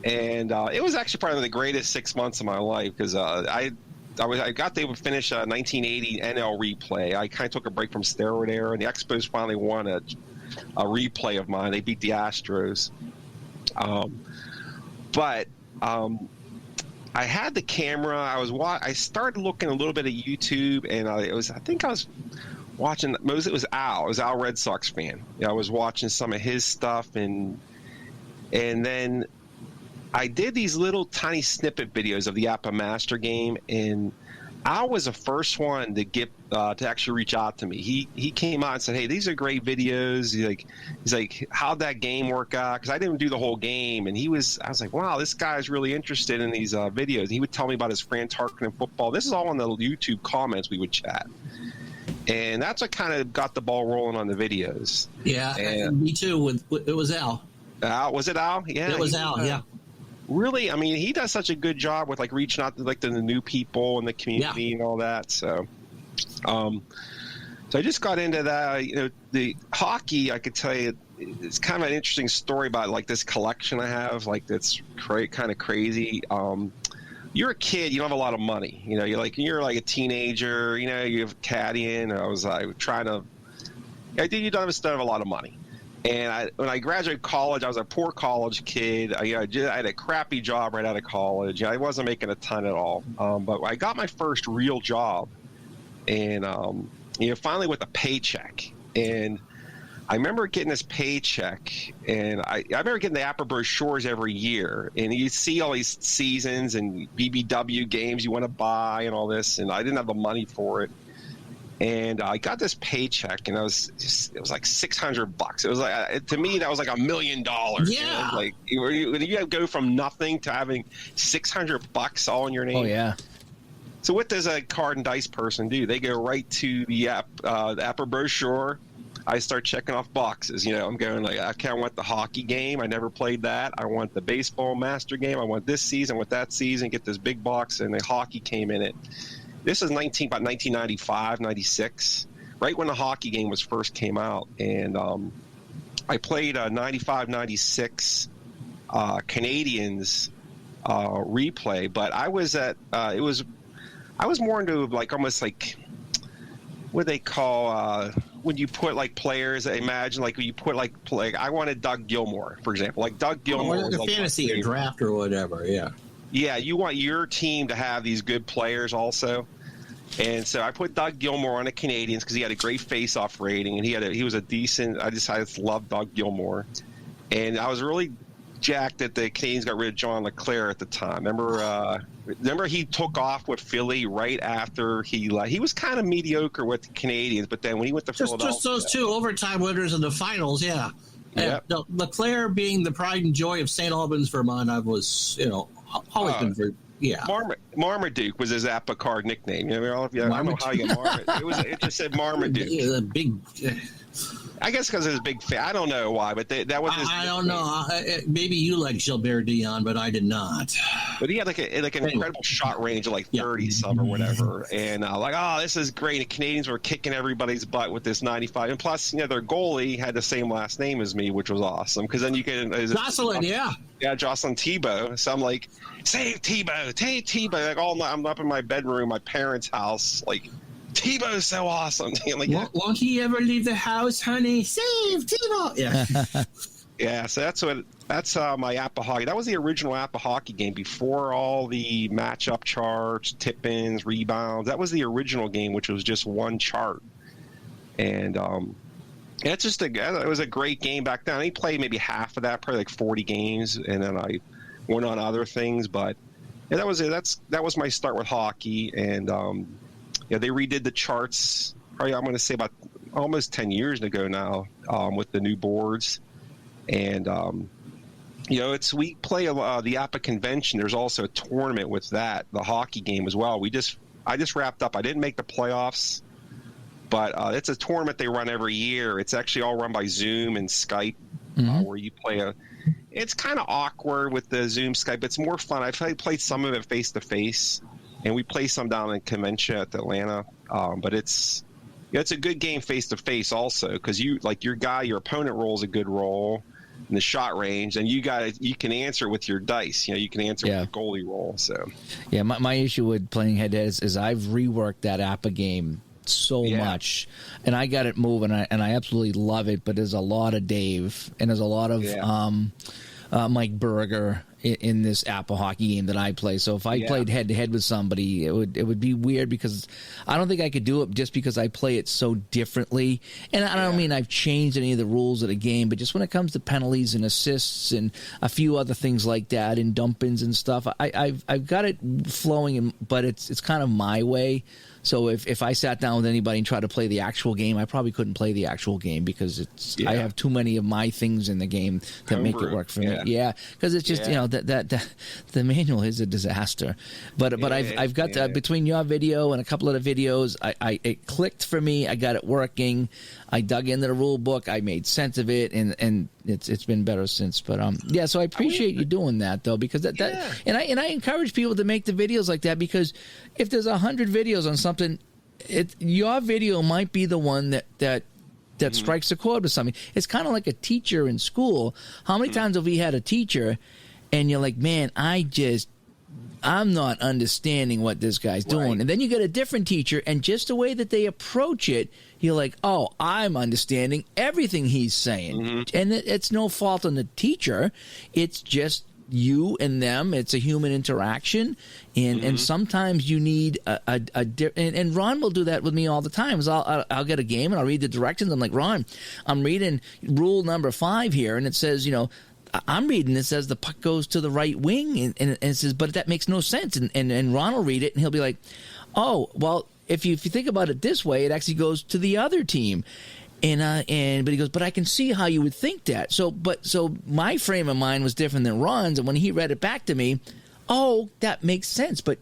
And it was actually probably the greatest 6 months of my life, because I got to finish a 1980 NL replay. I kind of took a break from steroid era, and the Expos finally won a replay of mine. They beat the Astros. But I had the camera. I started looking a little bit at YouTube, and I think I was watching. It was Al. It was Al, Red Sox fan. I was watching some of his stuff, and then I did these little tiny snippet videos of the APBA Master Game, and Al was the first one to get to actually reach out to me. He came out and said, "Hey, these are great videos." He's like, "How'd that game work out?" Because I didn't do the whole game, and I was like, "Wow, this guy's really interested in these videos." He would tell me about his Fran Tarkenton football. This is all in the YouTube comments. We would chat, and that's what kind of got the ball rolling on the videos. Yeah, and me too. It was Al. Al, was it Al? Yeah, it was Al. Yeah. Really, I mean, he does such a good job with like reaching out to like the new people in the community and all that. So, so I just got into that. You know, the hockey, I could tell you, it's kind of an interesting story about like this collection I have. Like that's kind of crazy. You're a kid, you don't have a lot of money. You know, you're like a teenager. You know, you have caddying. I was like you don't have a lot of money. And when I graduated college, I was a poor college kid. I had a crappy job right out of college. I wasn't making a ton at all. But I got my first real job, and finally with a paycheck. And I remember getting this paycheck, and I remember getting the APBA brochures every year. And you see all these seasons and BBW games you want to buy and all this, and I didn't have the money for it. And I got this paycheck, and it was like $600. It was like, to me, that was like $1 million. Yeah. Like you go from nothing to having $600 all in your name. Oh yeah. So what does a card and dice person do? They go right to the APBA brochure. I start checking off boxes. You know, I'm going like, okay, I want the hockey game. I never played that. I want the baseball master game. I want this season. I want that season. Get this big box, and the hockey came in it. This is about 1995, 96, right when the hockey game first came out. And I played 95, 96 Canadians replay, but I was I was more into like almost like what they call when you put like players. Imagine like when you put like I wanted Doug Gilmour, for example, like Doug Gilmour. Like a fantasy or draft or whatever, yeah. Yeah, you want your team to have these good players also. And so I put Doug Gilmour on the Canadians because he had a great face-off rating, and he was a decent. I decided to love Doug Gilmour, and I was really jacked that the Canadians got rid of John LeClair at the time. Remember he took off with Philly right after he was kind of mediocre with the Canadians, but then when he went to Philadelphia, just those two overtime winners in the finals, yeah. Yeah, LeClair being the pride and joy of St. Albans, Vermont, I was always been very. Yeah, Marmaduke was his APBA card nickname. I don't know how you get Marmaduke. It just said Marmaduke. The big. I guess because it was a big fan. I don't know why, but that was. I don't know. Maybe you like Gilbert Dion, but I did not. But he had like an incredible shot range of like 30 some or whatever, and this is great. The Canadians were kicking everybody's butt with this 95, and plus their goalie had the same last name as me, which was awesome because then you can Jocelyn, Jocelyn Thibault. So I'm like, save Thibault. Like all night, I'm up in my bedroom, my parents' house, like. Thibault's so awesome. Like, won't he ever leave the house, honey? Save Thibault. Yeah. Yeah, so that's my APBA hockey. That was the original APBA hockey game before all the matchup charts, tip-ins, rebounds. That was the original game, which was just one chart. And it was a great game back then. I played maybe half of that, probably like 40 games, and then I went on other things. But yeah, that was it. That was my start with hockey, and they redid the charts. Probably I'm going to say about almost 10 years ago now with the new boards, and we play the APBA convention. There's also a tournament with that, the hockey game as well. I just wrapped up. I didn't make the playoffs, but it's a tournament they run every year. It's actually all run by Zoom and Skype, where you play It's kind of awkward with the Zoom Skype. It's more fun. I've played some of it face to face. And we play some down in Convention at Atlanta, but it's a good game face to face also because your opponent rolls a good roll in the shot range, and you can answer with your dice. You can answer with your goalie roll. So yeah, my issue with playing head to head is I've reworked that APBA game so much, and I got it moving, and I absolutely love it. But there's a lot of Dave, and there's a lot of Mike Berger, in this APBA hockey game that I play. So if I played head to head with somebody, it would be weird because I don't think I could do it just because I play it so differently. And I don't mean I've changed any of the rules of the game, but just when it comes to penalties and assists and a few other things like that and dump-ins and stuff, I've got it flowing, but it's kind of my way. So if I sat down with anybody and tried to play the actual game, I probably couldn't play the actual game because I have too many of my things in the game that make it work for me. Yeah, because it's just that the manual is a disaster. But I've got between your video and a couple of the videos, it clicked for me. I got it working. I dug into the rule book. I made sense of it, and it's been better since. But so I appreciate you doing that though, because that and I encourage people to make the videos like that, because if there's 100 videos on something, your video might be the one that strikes a chord with something. It's kind of like a teacher in school. How many times have we had a teacher, and you're like, man, I'm not understanding what this guy's doing. Right. And then you get a different teacher, and just the way that they approach it, you're like, oh, I'm understanding everything he's saying. Mm-hmm. And it's no fault on the teacher. It's just you and them. It's a human interaction. And sometimes you need and Ron will do that with me all the time. I'll get a game, and I'll read the directions. I'm like, Ron, I'm reading rule number 5 here, and it says, I'm reading this as the puck goes to the right wing, and it says, but that makes no sense. And Ron will read it, and he'll be like, oh, well, if you think about it this way, it actually goes to the other team. But he goes, but I can see how you would think that. So my frame of mind was different than Ron's, and when he read it back to me, oh, that makes sense. But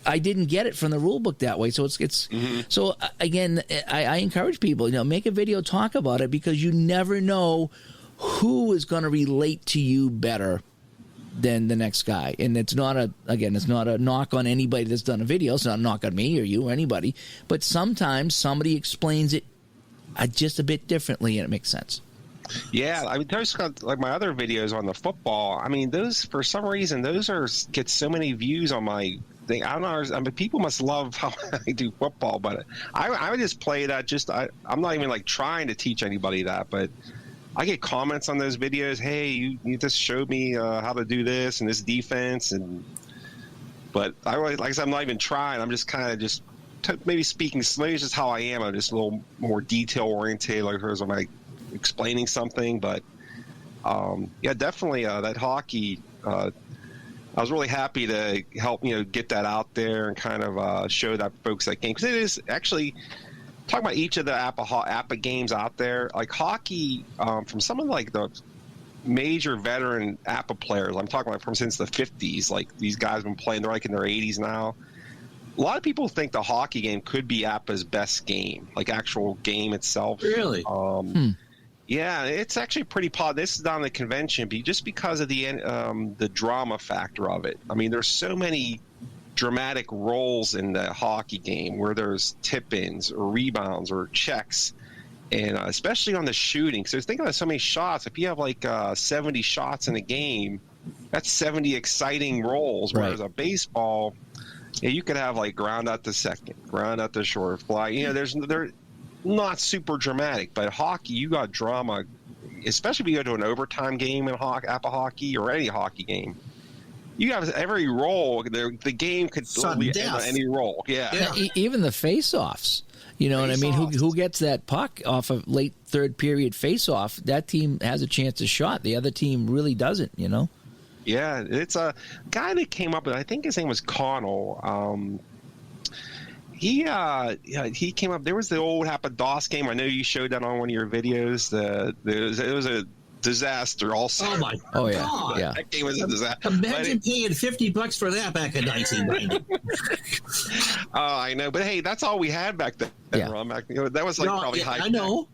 I didn't get it from the rule book that way. So it's so again, I encourage people, make a video, talk about it, because you never know who is going to relate to you better than the next guy. And it's not a knock on anybody that's done a video. It's not a knock on me or you or anybody. But sometimes somebody explains it just a bit differently, and it makes sense. Yeah, I mean, those like my other videos on the football. I mean, those for some reason get so many views on my thing. I don't know. I mean, people must love how I do football, but I would just play that. I'm not even like trying to teach anybody that, but I get comments on those videos. Hey, you just showed me how to do this and this defense, but like I said, I'm not even trying. I'm just kind of maybe speaking. Maybe it's just how I am. I'm just a little more detail oriented. Like hers, I'm like explaining something, but definitely that hockey. I was really happy to help get that out there and kind of show that folks that game, because it is actually. Talking about each of the APBA games out there, like hockey, from some of like the major veteran APBA players, I'm talking about from since the 50s, like these guys have been playing, they're like in their 80s now. A lot of people think the hockey game could be APBA's best game, like actual game itself. Really? Yeah, it's actually pretty positive. This is on the convention, just because of the drama factor of it. I mean, there's so many dramatic roles in the hockey game where there's tip-ins or rebounds or checks, and especially on the shooting. So think about so many shots. If you have like 70 shots in a game, that's 70 exciting rolls. Right. Whereas a baseball, you could have like ground out to second, ground out to short, fly. They're not super dramatic. But hockey, you got drama, especially if you go to an overtime game in APBA hockey or any hockey game. You have every roll. The game could be any roll. Yeah. Even the face-offs. You know what I mean? Who gets that puck off a late third period face-off? That team has a chance to shot. The other team really doesn't. Yeah, it's a guy that came up with. I think his name was Connell. He came up. There was the old DOS game. I know you showed that on one of your videos. It was a disaster also. Oh my God. Yeah. That game was a disaster. Imagine paying $50 for that back in 1990. Oh, I know, but hey, that's all we had back then. Yeah. Ron, that was like probably high. I know.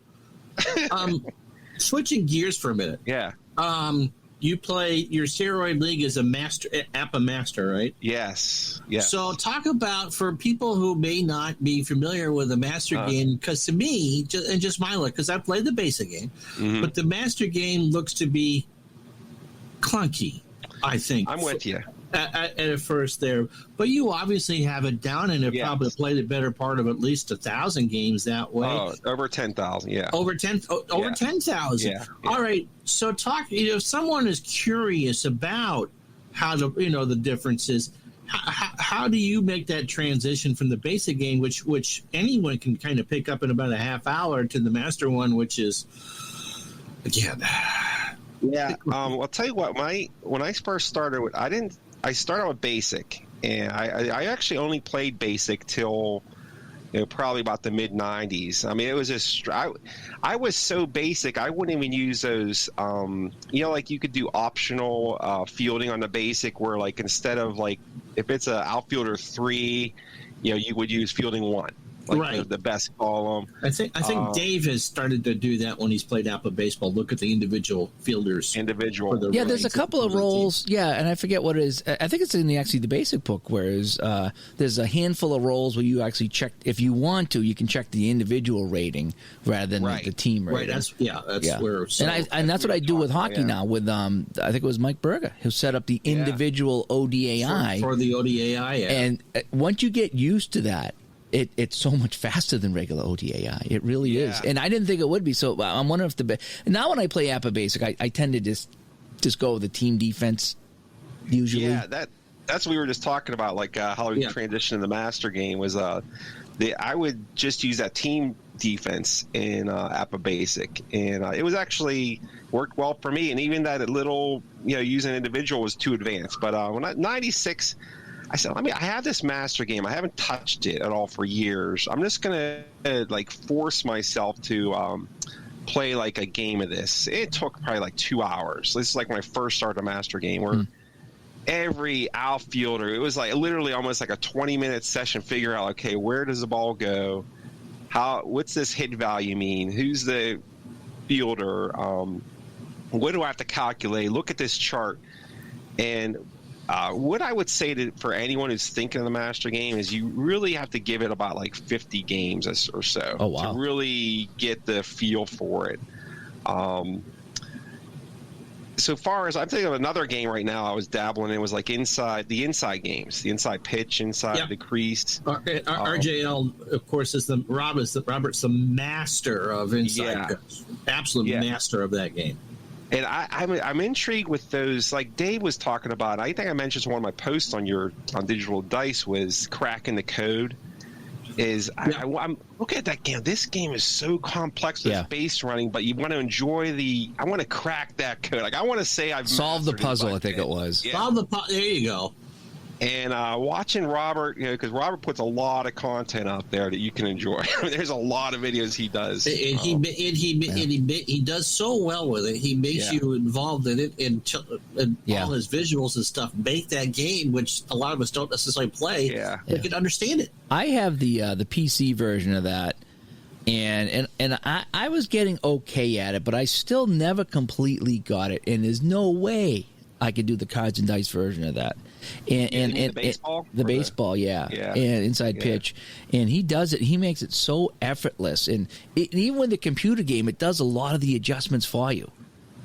Switching gears for a minute. Yeah. You play your steroid league as a master, APBA master, right? Yes. So talk about, for people who may not be familiar with the master game, because to me, just my luck, because I played the basic game, but the master game looks to be clunky, I think. I'm with you. At first there, but you obviously have it down, and have probably played the better part of at least 1,000 games that way. Oh, over 10,000, yeah. Over 10,000. Yeah. All right. So talk. If someone is curious about how to, the differences. How do you make that transition from the basic game, which anyone can kind of pick up in about a half hour, to the master one, which is, again. Yeah. I'll tell you what. When I first started, I started with basic, and I actually only played basic till probably about the mid '90s. I mean, it was just I was so basic. I wouldn't even use those. Like you could do optional fielding on the basic, where like instead of like if it's an outfielder 3, you would use fielding 1. Like right. the best column. I think Dave has started to do that when he's played APBA baseball. Look at the individual fielders. There's a couple of roles. Yeah, and I forget what it is. I think it's in the basic book, whereas there's a handful of roles where you actually check, if you want to, you can check the individual rating rather than the team rating. Right. That's where. So, and that's what I do with hockey now. With I think it was Mike Berger who set up the individual ODAI for the ODAI. Yeah. And once you get used to that, it's so much faster than regular ODAI. It really is. And I didn't think it would be. So I'm wondering if now when I play APBA Basic, I tend to just go with the team defense usually. Yeah, that's what we were just talking about, like how we transitioned in the master game was I would just use that team defense in APBA Basic, and it was actually worked well for me. And even that little using individual was too advanced. But when 96. I said, I have this master game. I haven't touched it at all for years. I'm just going to force myself to play like a game of this. It took probably like 2 hours. This is like when I first started a master game where every outfielder, it was like literally almost like a 20-minute session, figure out, okay, where does the ball go? What's this hit value mean? Who's the fielder? What do I have to calculate? Look at this chart. And what I would say for anyone who's thinking of the master game is you really have to give it about like 50 games or so to really get the feel for it. So far as I'm thinking of another game right now I was dabbling in, was like the inside games, the inside pitch, inside the crease. RJL, of course, is Robert's the master of inside pitch. Absolute master of that game. And I'm intrigued with those, like Dave was talking about. I think I mentioned one of my posts on Digital Dice was cracking the code. I'm looking at that game. This game is so complex with base running, but you want to enjoy I want to crack that code. Like I want to say I've solved the puzzle. I think it was. Yeah. Solve the puzzle. There you go. And watching Robert, because Robert puts a lot of content out there that you can enjoy. There's a lot of videos he does. And he does so well with it. He makes you involved in it, and all his visuals and stuff make that game, which a lot of us don't necessarily play. They can understand it. I have the PC version of that. And I was getting okay at it, but I still never completely got it. And there's no way I could do the cards and dice version of that. And the baseball? The baseball, and inside pitch. And he does it. He makes it so effortless. And even with the computer game, it does a lot of the adjustments for you.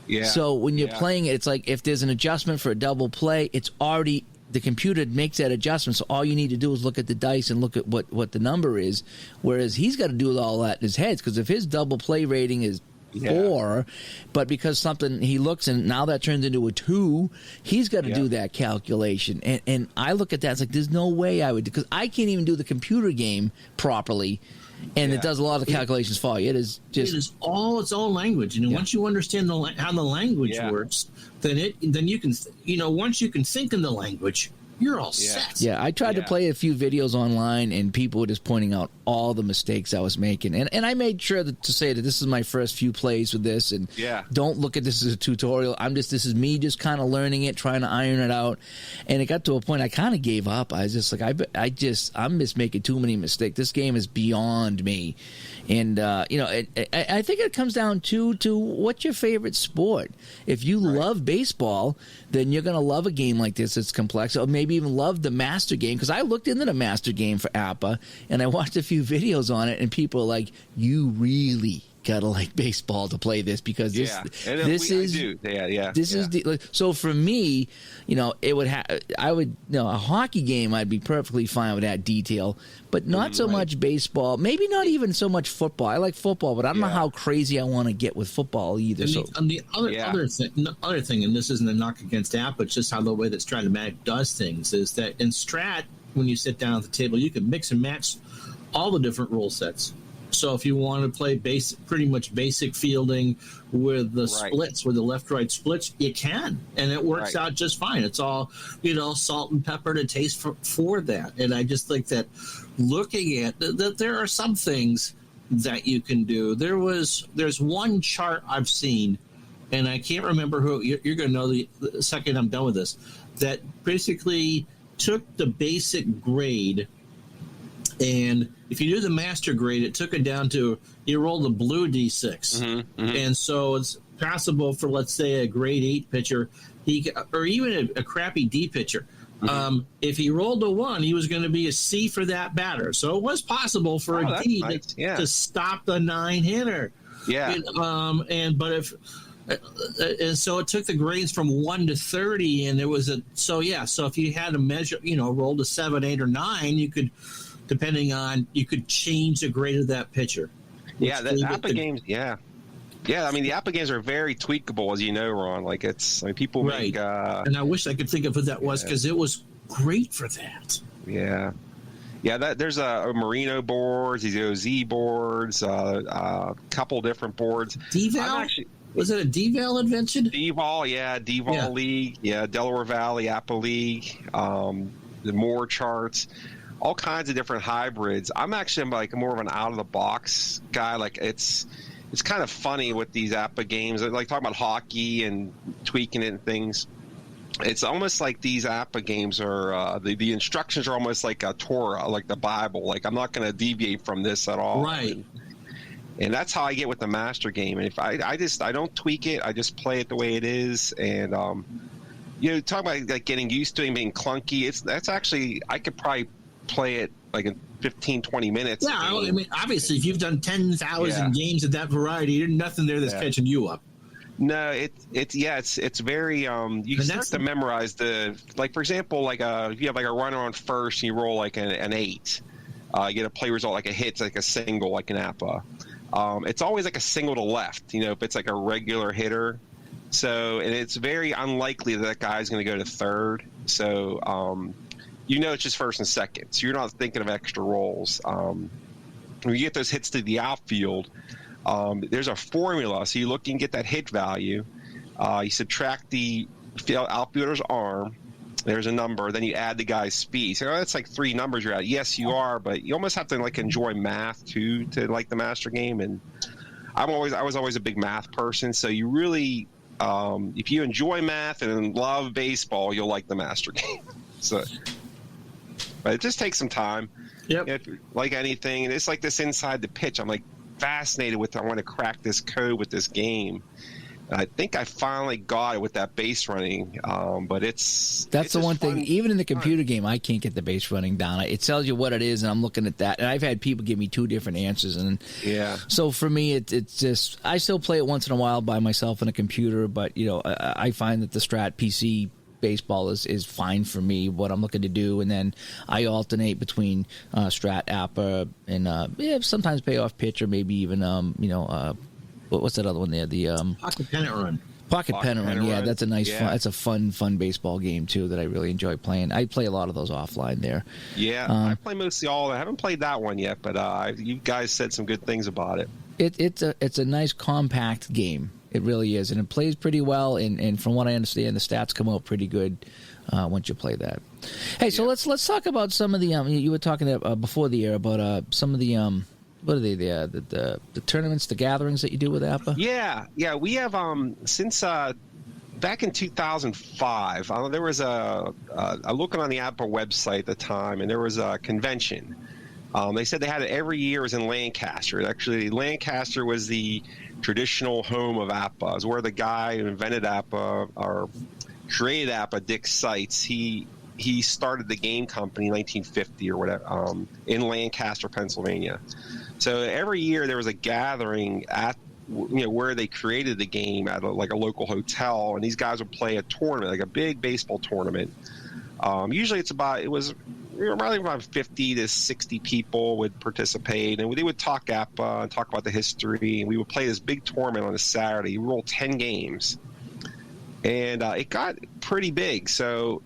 Yeah. So when you're playing it, it's like if there's an adjustment for a double play, it's already the computer makes that adjustment. So all you need to do is look at the dice and look at what the number is. Whereas he's got to do all that in his head, because if his double play rating is 4, but because something he looks and now that turns into a 2, he's got to do that calculation. And I look at that, it's like there's no way I would, because I can't even do the computer game properly, and it does a lot of the calculations for you. It is Yeah, I tried to play a few videos online, and people were just pointing out all the mistakes I was making. And I made sure to say that this is my first few plays with this, and don't look at this as a tutorial. This is me just kind of learning it, trying to iron it out. And it got to a point I kind of gave up. I was just like, I'm just making too many mistakes. This game is beyond me. And, I think it comes down to what's your favorite sport. If you love baseball, then you're going to love a game like this. It's complex. Or maybe even love the master game. Because I looked into the master game for APBA, and I watched a few videos on it, and people are like, you really gotta like baseball to play this, because this so for me, it would a hockey game I'd be perfectly fine with that detail, but not so much baseball, maybe not even so much football. I like football, but I don't know how crazy I want to get with football either. And the other thing, and this isn't a knock against APBA, it's just how the way that Strat-O-Matic does things, is that in Strat, when you sit down at the table, you can mix and match all the different rule sets. So if you want to play pretty much basic fielding with the splits, with the left-right splits, you can, and it works out just fine. It's all, salt and pepper to taste for that. And I just think that looking at that, there are some things that you can do. There's one chart I've seen, and I can't remember who. You're going to know the second I'm done with this. That basically took the basic grade, and if you do the master grade, it took it down to you roll the blue D6, and so it's passable for, let's say, a grade 8 pitcher, or even a crappy D pitcher. If he rolled a 1, he was going to be a C for that batter. So it was possible for a D to stop the 9 hitter. Yeah. And so it took the grades from 1 to 30, and there was so if you had to measure, rolled a 7, 8, or 9, you could, depending on, you could change the grade of that pitcher. Yeah, the APBA games, yeah. I mean, the APBA games are very tweakable, as you know, Ron. Like, people make... and I wish I could think of what that was, because it was great for that. Yeah. Yeah, there's a Merino boards, these OZ boards, a couple different boards. D-Val? Was it a D-Val invention? D-Val, D-Val League, Delaware Valley, APBA League, the Moore charts, all kinds of different hybrids. I'm actually like more of an out-of-the-box guy. Like, it's kind of funny with these APBA games, like talking about hockey and tweaking it and things. It's almost like these APBA games are the instructions are almost like a Torah, like the Bible. Like, I'm not going to deviate from this at all. Right. And that's how I get with the master game. And if I don't tweak it, I just play it the way it is. And talk about like getting used to it and being clunky. That's actually, I could probably play it like in 15, 20 minutes. Yeah, I mean, obviously, if you've done 10,000 games of that variety, there's nothing there that's catching you up. No, it's very you can start to memorize like, for example, like if you have like a runner on first and you roll like an 8, you get a play result like a hit, like a single, like an APBA. It's always like a single to left, if it's like a regular hitter. So, and it's very unlikely that guy's going to go to third. So, it's just first and second. So you're not thinking of extra rolls. When you get those hits to the outfield, there's a formula. So you look and get that hit value. You subtract the outfielder's arm. There's a number. Then you add the guy's speed. So that's like 3 numbers you're at. Yes, you are, but you almost have to like enjoy math too to like the master game. And I was always a big math person. So you really, if you enjoy math and love baseball, you'll like the master game. But it just takes some time. Yep. Like anything, and it's like this inside the pitch. I'm like fascinated with. I want to crack this code with this game. I think I finally got it with that base running, but that's the one thing. Even in the computer game, I can't get the base running down. It tells you what it is, and I'm looking at that. And I've had people give me 2 different answers, and so for me, it's just I still play it once in a while by myself in a computer, but I find that the Strat PC baseball is fine for me, what I'm looking to do, and then I alternate between Strat, APBA, and sometimes payoff pitch, or maybe even what's that other one there? The Pocket Pennant Run. Pocket Pennant Run. Yeah, that's a nice, fun. That's a fun baseball game too that I really enjoy playing. I play a lot of those offline there. Yeah, I play mostly all. I haven't played that one yet, but you guys said some good things about it. It's a nice compact game. It really is, and it plays pretty well. And from what I understand, the stats come out pretty good once you play that. Hey, so let's talk about some of the. You were talking before the air about some of the. What are they? The tournaments, the gatherings that you do with APBA? Yeah. We have since back in 2005. There was a looking on the APBA website at the time, and there was a convention. They said they had it every year. It was in Lancaster. Actually, Lancaster was the traditional home of APBA. It was where the guy who invented APBA or created APBA, Dick Seitz, he started the game company in 1950 or whatever in Lancaster, Pennsylvania. So every year there was a gathering at where they created the game at a local hotel, and these guys would play a tournament, like a big baseball tournament. Usually it was probably about 50 to 60 people would participate, and they would talk APBA and talk about the history, and we would play this big tournament on a Saturday. We rolled 10 games, and it got pretty big. So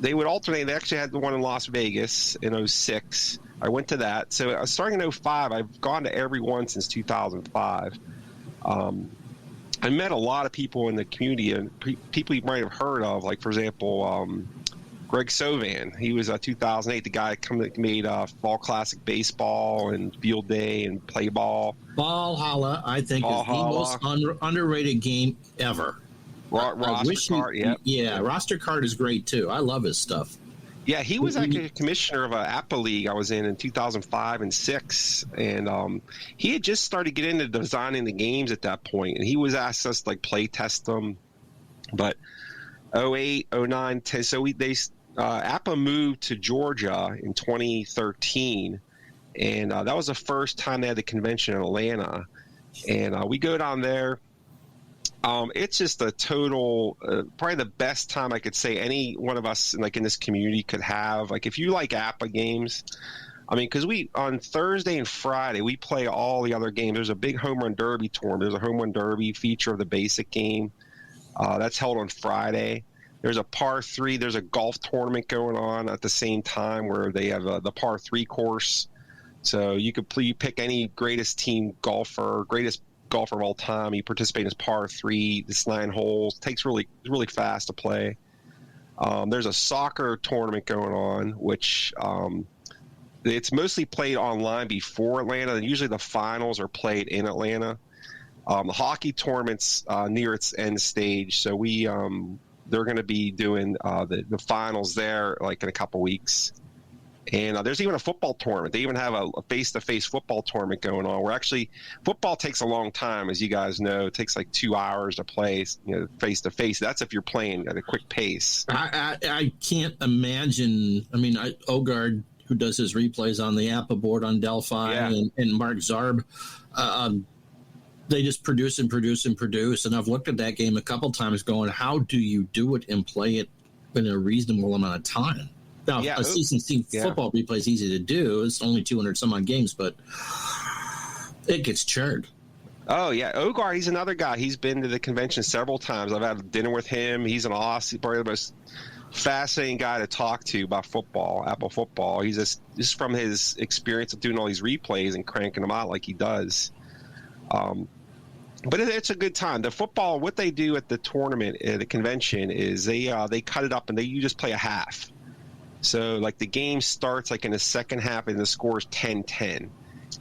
they would alternate. They actually had the one in Las Vegas in 2006. I went to that. So starting in 2005, I've gone to every one since 2005. I met a lot of people in the community, and people you might have heard of, like, for example, Greg Sovan. He was 2008, the guy that made Fall Classic Baseball and Field Day and Play Ball. Valhalla, I think, is the most underrated game ever. Roster card, yeah. Yeah, roster card is great, too. I love his stuff. Yeah, he was actually a commissioner of an APBA league I was in 2005 and 6, and he had just started getting into designing the games at that point, and he was asked us to play test them. But 2008, 2009, 10, so APBA moved to Georgia in 2013, and that was the first time they had the convention in Atlanta, and we go down there. It's just a total, probably the best time I could say any one of us in this community could have. Like, if you like APBA games, I mean, because on Thursday and Friday, we play all the other games. There's a big home run derby tournament. There's a home run derby feature of the basic game. That's held on Friday. There's a par 3. There's a golf tournament going on at the same time where they have the par 3 course. So you could pick any greatest golfer of all time. You participate in his par 3. It's 9 holes. It takes really fast to play. There's a soccer tournament going on, which it's mostly played online before Atlanta. And usually the finals are played in Atlanta. The hockey tournament's near its end stage, so they're going to be doing the finals there in a couple weeks. And there's even a football tournament. They even have a face-to-face football tournament going on where actually football takes a long time, as you guys know. It takes 2 hours to play face-to-face. That's if you're playing at a quick pace. I can't imagine. I mean, Ogard, who does his replays on the APBA board on Delphi, and Mark Zarb, they just produce and produce and produce. And I've looked at that game a couple times going, how do you do it and play it in a reasonable amount of time? Now, a season football replay is easy to do. It's only 200 some odd games, but it gets churned. Oh, yeah. Ogard, he's another guy. He's been to the convention several times. I've had dinner with him. He's an awesome, probably the most fascinating guy to talk to about football, APBA football. He's just from his experience of doing all these replays and cranking them out like he does. But it's a good time. The football, what they do at the tournament, the convention, is they cut it up and you just play a half. So, the game starts, in the second half, and the score is 10-10.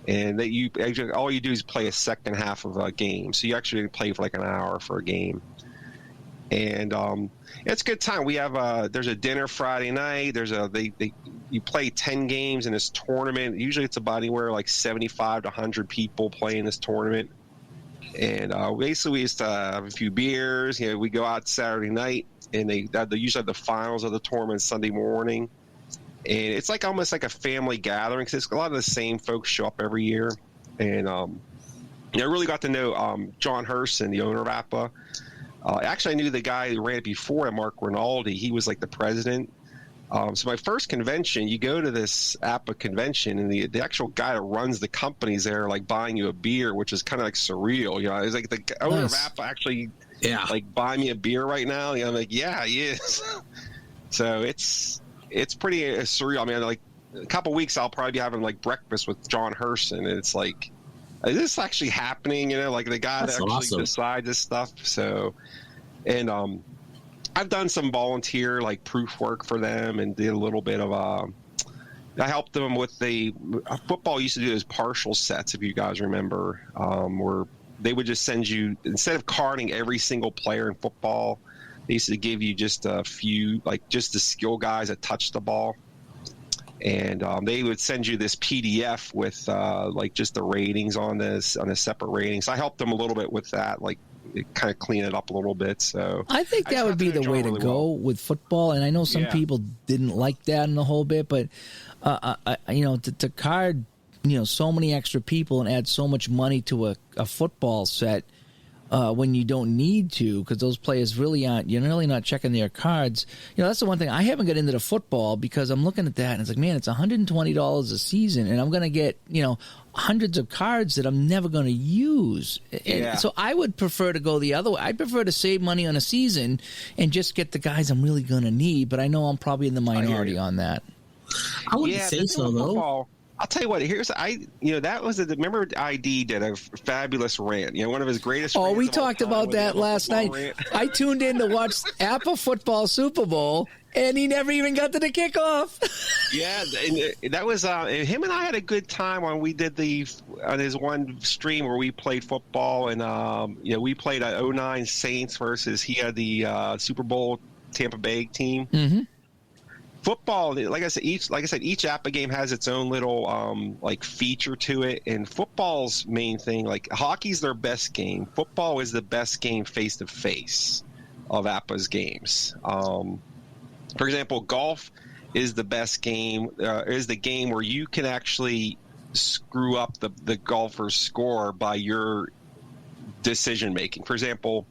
And all you do is play a second half of a game. So you actually play for, an hour for a game. And it's a good time. We have there's a dinner Friday night. You play 10 games in this tournament. Usually it's about anywhere 75 to 100 people playing this tournament. And basically we used to have a few beers. We go out Saturday night. And they usually have the finals of the tournament Sunday morning. And it's almost like a family gathering because a lot of the same folks show up every year. And I really got to know John Herson, the owner of APBA. Actually, I knew the guy who ran it before, Mark Rinaldi. He was the president. So my first convention, you go to this APBA convention, and the actual guy that runs the company's there, buying you a beer, which is kind of surreal. It's the owner of APBA actually... Yeah, buy me a beer right now. I'm yeah, he is. So it's pretty surreal. I mean, a couple weeks, I'll probably be having breakfast with John Herson, and it's is this actually happening? The guy that actually decides this stuff. So, and I've done some volunteer proof work for them, and did a little bit of I helped them with football used to do those partial sets, if you guys remember, where they would just send you, instead of carding every single player in football, they used to give you just a few, just the skill guys that touch the ball. And they would send you this PDF with just the ratings on a separate rating. So I helped them a little bit with that, kind of clean it up a little bit. So I think that would be the way to go with football. And I know some people didn't like that in the whole bit, but to card so many extra people and add so much money to a football set when you don't need to, because those players you're really not checking their cards. That's the one thing. I haven't got into the football because I'm looking at that and it's like, man, it's $120 a season and I'm going to get, hundreds of cards that I'm never going to use. And so I would prefer to go the other way. I'd prefer to save money on a season and just get the guys I'm really going to need, but I know I'm probably in the minority on that. I wouldn't say so, though. I'll tell you what. That was remember ID did a fabulous rant. One of his greatest. Oh, we talked about that last night. I tuned in to watch APBA football Super Bowl, and he never even got to the kickoff. Yeah, and that was him and I had a good time when we did on his one stream where we played football, and we played at 09 Saints versus he had the Super Bowl Tampa Bay team. Mm-hmm. Football, like I said, each APBA game has its own little feature to it. And football's main thing, like hockey's their best game. Football is the best game face to face of APBA's games. For example, golf is the best game. Is the game where you can actually screw up the golfer's score by your decision making. For example,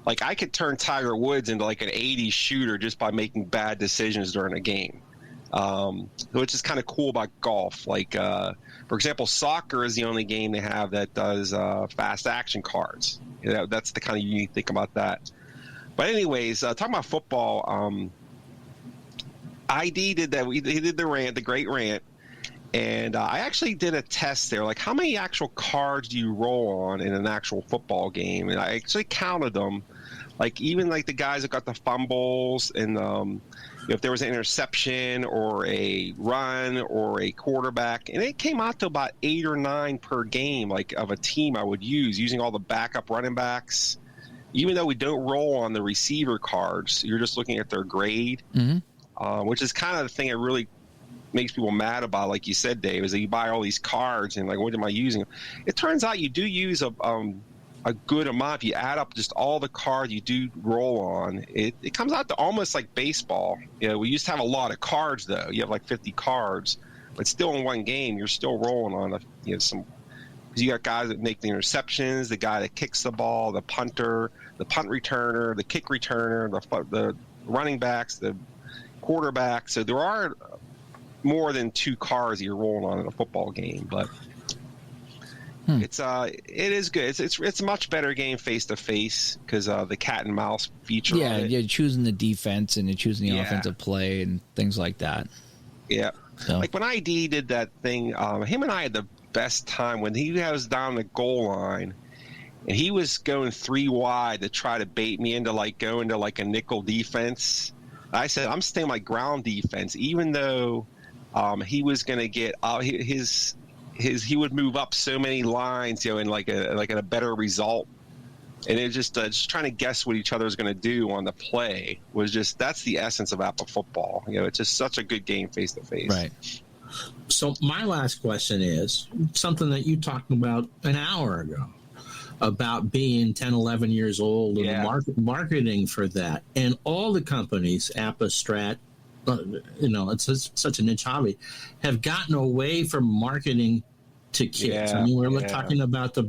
like I could turn Tiger Woods into like an 80s shooter just by making bad decisions during a game, which is kind of cool about golf. Like, for example, soccer is the only game they have that does fast action cards. That's the kind of unique thing about that. But anyways, talking about football, ID did that. He did the great rant. And I actually did a test there, like how many actual cards do you roll on in an actual football game? And I actually counted them, like even like the guys that got the fumbles and if there was an interception or a run or a quarterback, and it came out to about 8 or 9 per game, like of a team I would use using all the backup running backs. Even though we don't roll on the receiver cards, you're just looking at their grade, which is kind of the thing that really makes people mad about, like you said, Dave, is that you buy all these cards and like, what am I using? It turns out you do use a good amount. If you add up just all the cards you do roll on, it comes out to almost like baseball. We used to have a lot of cards though. You have like 50 cards, but still in one game you're still rolling on some. Because you got guys that make the interceptions, the guy that kicks the ball, the punter, the punt returner, the kick returner, the running backs, the quarterback. So there are more than 2 cards you're rolling on in a football game, but it is good. It's a much better game face to face because the cat and mouse feature. Yeah, you're choosing the defense and you're choosing the offensive play and things like that. Yeah, so. Like when ID did that thing, him and I had the best time when he was down the goal line and he was going 3 wide to try to bait me into like going to like a nickel defense. I said I'm staying my ground defense, even though. He was going to get he would move up so many lines, in like a better result, and it just trying to guess what each other is going to do on the play was just that's the essence of APBA football. It's just such a good game face to face. Right. So my last question is something that you talked about an hour ago about being 10, 11 years old and marketing for that, and all the companies, APBA, Strat. It's such a niche hobby, have gotten away from marketing to kids. I mean, we're talking about the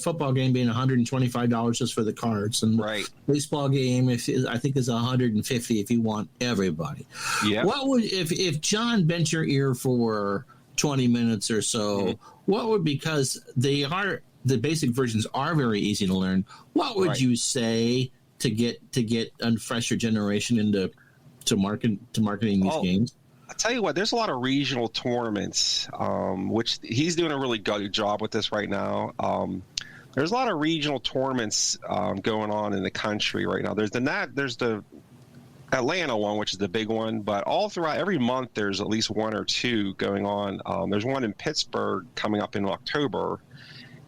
football game being $125 just for the cards, and baseball game, I think, is $150 if you want everybody. Yeah. What would if John bent your ear for 20 minutes or so? What would, because the basic versions are very easy to learn. What would you say to get a fresher generation into marketing these games? I'll tell you what, there's a lot of regional tournaments, which he's doing a really good job with this right now. There's a lot of regional tournaments going on in the country right now. There's the Atlanta one, which is the big one, but all throughout every month there's at least 1 or 2 going on. There's one in Pittsburgh coming up in October,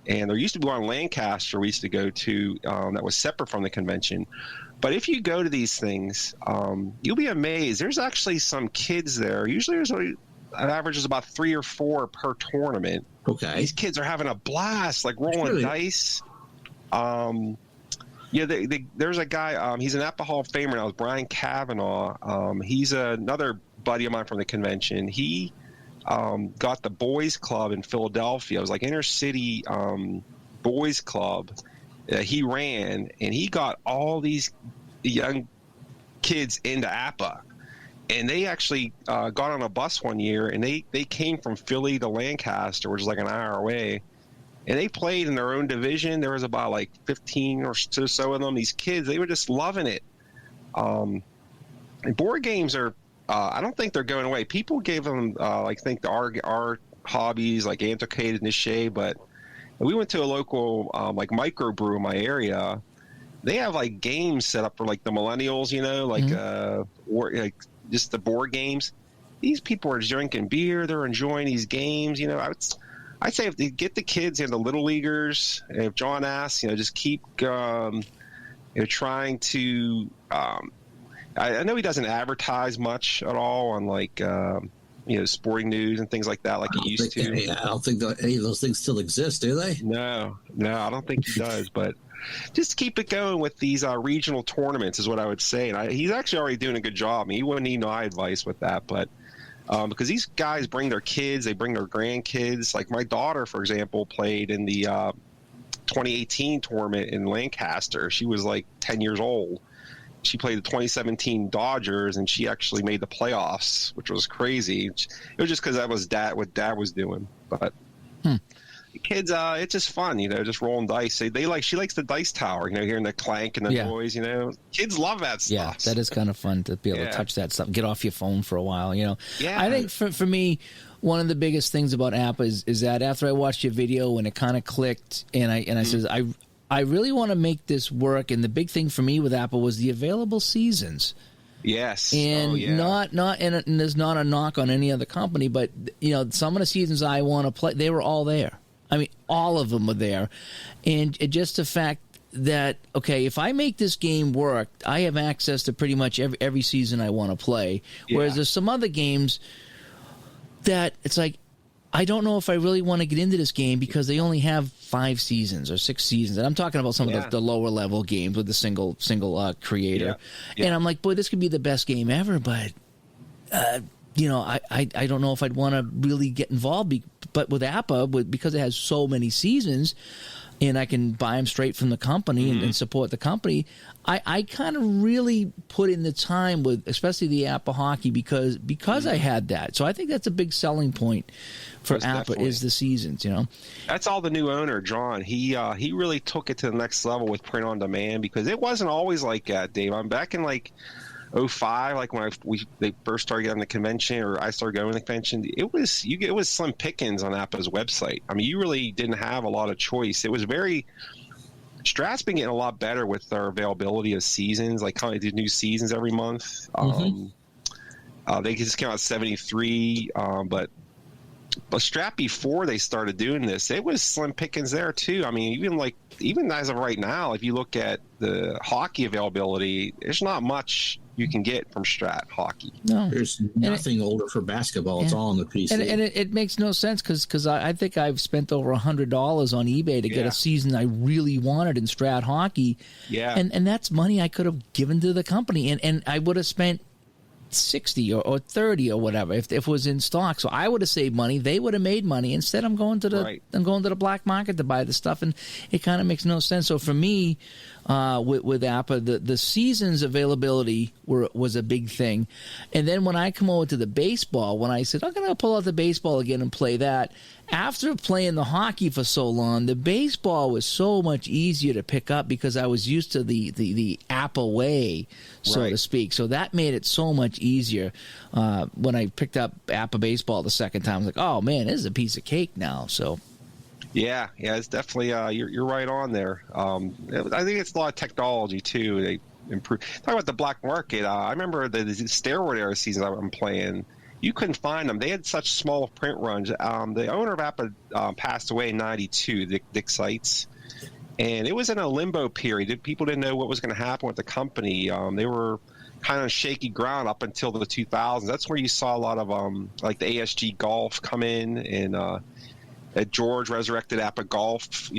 and there used to be one in Lancaster we used to go to that was separate from the convention. But if you go to these things, you'll be amazed. There's actually some kids there. Usually there's an average is about 3 or 4 per tournament. Okay. These kids are having a blast, like rolling dice. There's a guy, he's an APBA Hall of Famer now, Brian Kavanaugh. He's another buddy of mine from the convention. He got the boys club in Philadelphia. It was like inner city boys club. He ran, and he got all these young kids into APBA. And they actually got on a bus one year, and they came from Philly to Lancaster, which is like an hour away. And they played in their own division. There was about like 15 or so of them. These kids, they were just loving it. And board games are, I don't think they're going away. People gave them, think our hobbies, like antiquated niche, but we went to a local, microbrew in my area. They have like games set up for like the millennials, just the board games. These people are drinking beer. They're enjoying these games. I'd say if they get the kids into little leaguers, if John asks, just keep trying to. I know he doesn't advertise much at all on sporting news and things like that, like he used to. I don't think any of those things still exist, do they? No, I don't think he does. But just keep it going with these regional tournaments is what I would say. And he's actually already doing a good job. I mean, he wouldn't need my advice with that, but because these guys bring their kids, they bring their grandkids. Like my daughter, for example, played in the 2018 tournament in Lancaster. She was like 10 years old. She played the 2017 Dodgers, and she actually made the playoffs, which was crazy. It was just because that was what Dad was doing. But kids, it's just fun, just rolling dice. She likes the dice tower, hearing the clank and the noise. Kids love that stuff. Yeah, that is kind of fun to be able to touch that stuff, get off your phone for a while. Yeah. I think for me, one of the biggest things about APBA is that after I watched your video and it kind of clicked, and I said I really want to make this work, and the big thing for me with APBA was the available seasons. Yes, and and there's not a knock on any other company, but some of the seasons I want to play, they were all there. I mean, all of them were there, and just the fact that if I make this game work, I have access to pretty much every season I want to play. Whereas there's some other games that it's like, I don't know if I really want to get into this game because they only have 5 seasons or 6 seasons. And I'm talking about some of the lower level games with the single creator. Yeah. And I'm like, boy, this could be the best game ever, but I don't know if I'd want to really get involved. But with APBA, because it has so many seasons, and I can buy them straight from the company and support the company, I kind of really put in the time with, especially the APBA hockey, because I had that. So I think that's a big selling point for APBA is the seasons. That's all the new owner, John. He really took it to the next level with print on demand, because it wasn't always like that, Dave. I'm back in 2005, like when they first started getting the convention, or I started going to the convention. It was slim pickings on APBA's website. I mean, you really didn't have a lot of choice. It was very. Strat's been getting a lot better with their availability of seasons, like kind of do new seasons every month. They just came out 73, but Strat, before they started doing this, it was slim pickings there too. I mean, even as of right now, if you look at the hockey availability, there's not much you can get from Strat hockey. No, there's nothing older for basketball. It's all on the PC, and it makes no sense because I think I've spent over $100 on eBay to get a season I really wanted in Strat hockey. Yeah, and that's money I could have given to the company, and I would have spent 60 or 30 or whatever if it was in stock. So I would have saved money. They would have made money. Instead, I'm going to the black market to buy the stuff, and it kind of makes no sense. So for me, with APBA, the seasons availability was a big thing. And then when I come over to the baseball, when I said I'm going to pull out the baseball again and play that, after playing the hockey for so long, the baseball was so much easier to pick up because I was used to the APBA way, so to speak. So that made it so much easier. When I picked up APBA baseball the second time, I was like, oh man, this is a piece of cake now. So. Yeah, it's definitely you're right on there. I think it's a lot of technology too. They improve. Talk about the black market. I remember the steroid era seasons I'm playing. You couldn't find them. They had such small print runs. The owner of APBA passed away in '92, Dick Seitz, and it was in a limbo period. People didn't know what was going to happen with the company. They were kind of shaky ground up until the 2000s. That's where you saw a lot of like the ASG Golf come in, and George resurrected APBA Golf.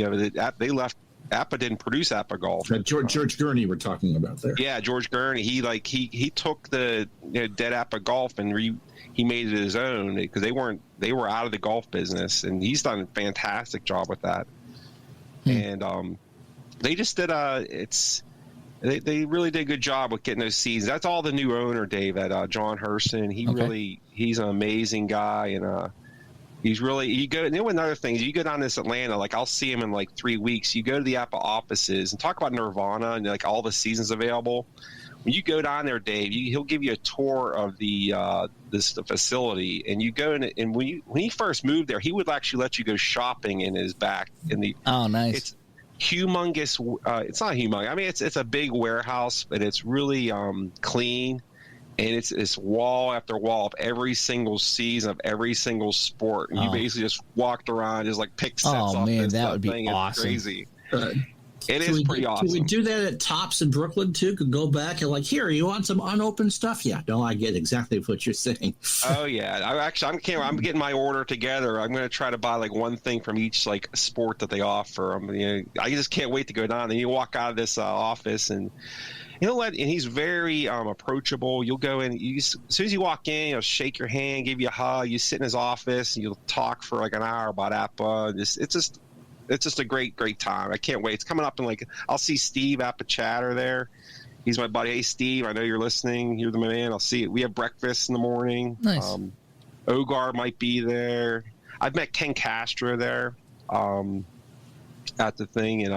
They left APBA didn't produce APBA Golf. George Gurney we're talking about there. Yeah, George Gurney. He took the dead APBA Golf and he made it his own because they were out of the golf business, and he's done a fantastic job with that. And they just did they really did a good job with getting those seasons. That's all the new owner, Dave, at John Hurston. He's an amazing guy, and he's really, another thing is you go down to this Atlanta, like I'll see him in like 3 weeks. You go to the APBA offices and talk about Nirvana and like all the seasons available. When you go down there, Dave, he'll give you a tour of the facility, and you go in, and when he first moved there, he would actually let you go shopping in his back in the. Oh, nice. It's humongous. It's not humongous. I mean, it's a big warehouse, but it's really clean. And it's wall after wall of every single season of every single sport. And you basically just walked around, just like pick sets off. Oh, man, this that would be thing. awesome. It's crazy. It is pretty awesome. Can we do that at Tops in Brooklyn, too? Could go back and like, here, you want some unopened stuff? Yeah, no, I get exactly what you're saying. Oh, yeah. I'm getting my order together. I'm going to try to buy like one thing from each like sport that they offer. I just can't wait to go down. And you walk out of this office and he's very approachable. You'll go in, as soon as you walk in, he'll shake your hand, give you a hug. You sit in his office and you'll talk for like an hour about APBA. It's just a great time. I can't wait. It's coming up in I'll see Steve APBA Chatter there. He's my buddy. Hey, Steve, I know you're listening. You're the man. I'll see it. We have breakfast in the morning. Nice. Ogar might be there. I've met Ken Castro there at the thing, and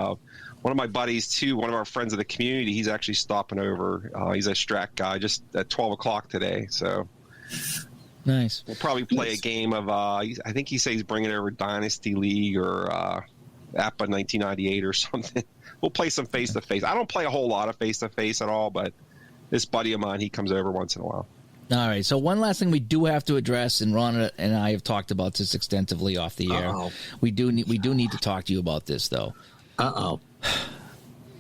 one of my buddies, too, one of our friends of the community, he's actually stopping over. He's a Strat guy just at 12 o'clock today. So nice. We'll probably play a game of, I think he says he's bringing over Dynasty League or APBA 1998 or something. We'll play some face-to-face. I don't play a whole lot of face-to-face at all, but this buddy of mine, he comes over once in a while. All right, so one last thing we do have to address, and Ron and I have talked about this extensively off the air. We do need to talk to you about this, though.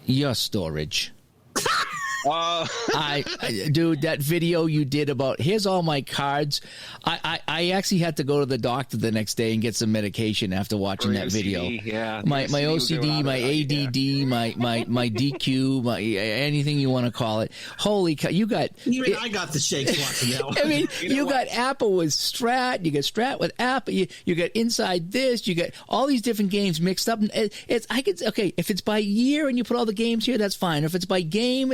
Your storage. Dude, that video you did about here's all my cards. I actually had to go to the doctor the next day and get some medication after watching that video. Yeah, my OCD, my ADD, my DQ, my anything you want to call it. Holy cow, you got I got the shakes watching that one. I mean, you got APBA with Strat, you got Strat with APBA, you got Inside This, you got all these different games mixed up. And if it's by year and you put all the games here, that's fine. If it's by game,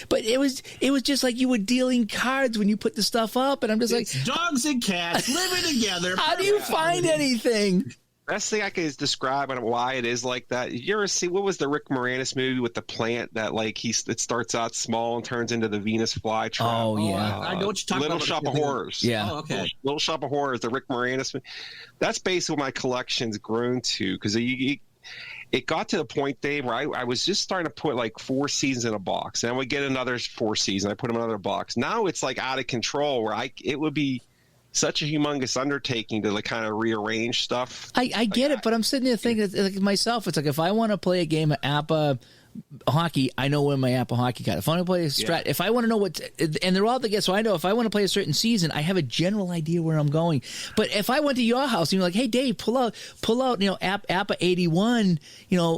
but it was just like you were dealing cards when you put the stuff up, and I'm just like dogs and cats living together. How do you find anything? Best thing I can describe on why it is like that. You ever see what was the Rick Moranis movie with the plant that it starts out small and turns into the Venus flytrap? Oh yeah, I know what you're talking Little about. Shop of Horrors. Yeah. Oh, okay. Little Shop of Horrors, the Rick Moranis movie. That's basically what my collection's grown to because it got to the point, Dave, where I was just starting to put like 4 seasons in a box. And I would get another 4 seasons. I put them in another box. Now it's like out of control where it would be such a humongous undertaking to like kind of rearrange stuff. I get it, but I'm sitting there thinking like myself, it's like if I want to play a game of APBA hockey, I know where my APBA hockey card. If I want to play a Strat, if I want to know and they're all together, so I know if I want to play a certain season, I have a general idea where I'm going. But if I went to your house and you're like, hey Dave, pull out, APBA 81,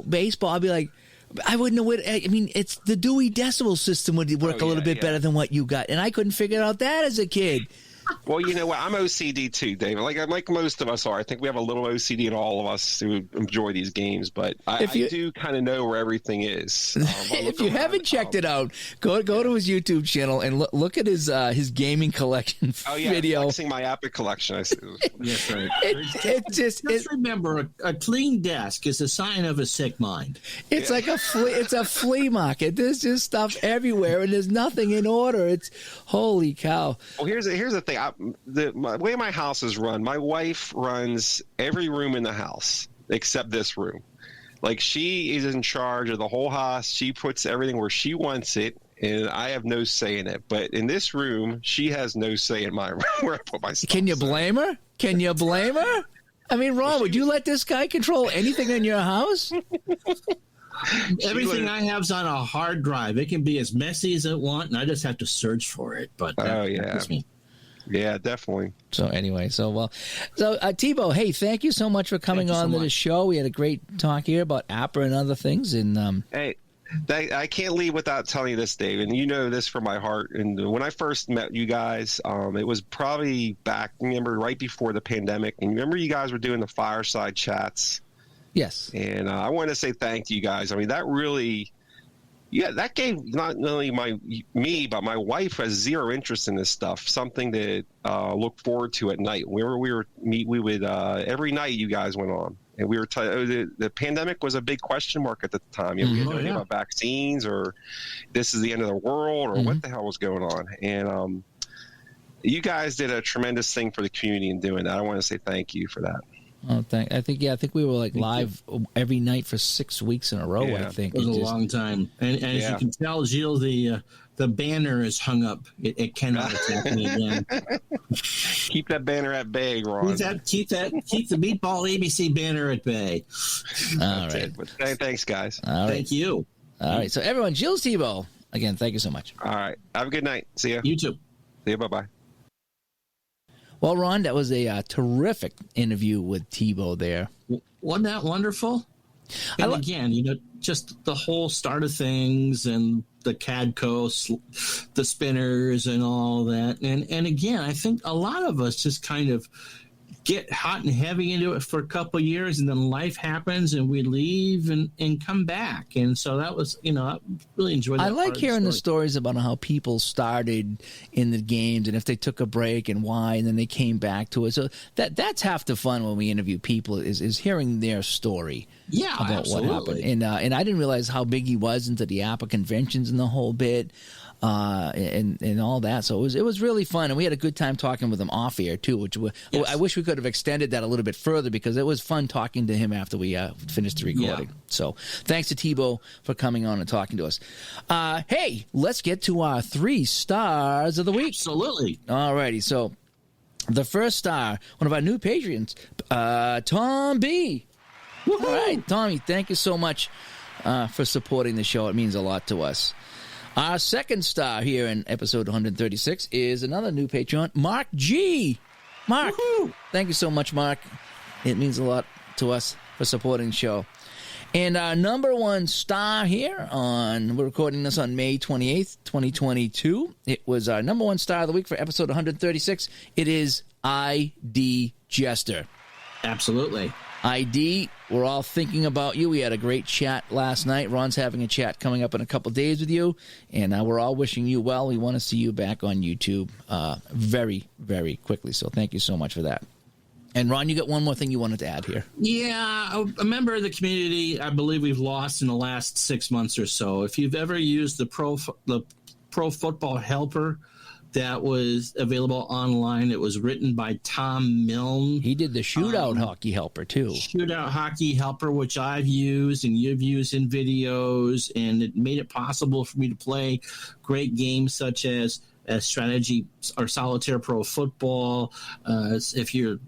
baseball, I'd be like, I wouldn't know what. I mean, it's the Dewey Decimal System would work a little bit better than what you got, and I couldn't figure out that as a kid. Well, you know what? I'm OCD too, David. Like most of us are. I think we have a little OCD in all of us who enjoy these games, but I do kind of know where everything is. If you haven't checked it out, go to his YouTube channel and look at his gaming collection video. Flexing my APBA collection. Yes, right. Just remember, a clean desk is a sign of a sick mind. It's like it's a flea market. There's just stuff everywhere, and there's nothing in order. It's holy cow. Well, here's the thing. The way my house is run, my wife runs every room in the house except this room. Like, she is in charge of the whole house. She puts everything where she wants it, and I have no say in it. But in this room, she has no say in my room where I put my stuff. Can you blame her? Can you blame her? I mean, Ron, would you let this guy control anything in your house? Everything I have's on a hard drive. It can be as messy as it want, and I just have to search for it. But yeah. that's me. Yeah, definitely. So anyway, Thibault, hey, thank you so much for coming on to the show. We had a great talk here about APBA and other things. And hey, I can't leave without telling you this, Dave, and you know this from my heart. And when I first met you guys, it was probably back, remember, right before the pandemic. And remember, you guys were doing the fireside chats. Yes. And I want to say thank you guys. I mean, that really. Yeah, that gave not only me, but my wife has zero interest in this stuff. Something to look forward to at night. We would every night you guys went on, and we were the pandemic was a big question mark at the time. We had no idea about vaccines, or this is the end of the world, or what the hell was going on. And you guys did a tremendous thing for the community in doing that. I want to say thank you for that. Oh, I think we were like live every night for 6 weeks in a row. I think it was a long time, and as you can tell, Gilles, the banner is hung up. It cannot attack me again. Keep that banner at bay, Ron. Keep the Meatball ABC banner at bay. All right. Thanks, guys. Thank you. All right. So everyone, Gilles Thibault, again, thank you so much. All right. Have a good night. See you. You too. See you. Bye-bye. Well, Ron, that was a terrific interview with Thibault there. Wasn't that wonderful? And again, just the whole start of things and the Cadco, the spinners and all that. And again, I think a lot of us just kind of get hot and heavy into it for a couple of years, and then life happens and we leave and come back. And so that was, I really enjoyed that. I like hearing the stories about how people started in the games and if they took a break and why, and then they came back to it. So that's half the fun when we interview people is hearing their story. Yeah, about absolutely. What happened. And I didn't realize how big he was into the APBA conventions and the whole bit. And all that, so it was really fun, and we had a good time talking with him off air too. Which I wish we could have extended that a little bit further because it was fun talking to him after we finished the recording. Yeah. So thanks to Thibault for coming on and talking to us. Hey, let's get to our 3 stars of the week. Absolutely. All righty. So the first star, one of our new patrons, Tom B. Woo-hoo. All right, Tommy, thank you so much for supporting the show. It means a lot to us. Our second star here in episode 136 is another new Patreon, Mark G. Mark, woo-hoo. Thank you so much, Mark. It means a lot to us for supporting the show. And our number 1 star here we're recording this on May 28th, 2022. It was our number 1 star of the week for episode 136. It is ID Jester. Absolutely. ID, we're all thinking about you. We had a great chat last night. Ron's having a chat coming up in a couple days with you, and we're all wishing you well. We want to see you back on YouTube very, very quickly, so thank you so much for that. And Ron, you got one more thing you wanted to add here. Yeah, a member of the community I believe we've lost in the last 6 months or so. If you've ever used the Pro Football Helper, that was available online. It was written by Tom Milne. He did the Shootout Hockey Helper, too. Shootout Hockey Helper, which I've used and you've used in videos, and it made it possible for me to play great games such as strategy or solitaire pro football. If you're,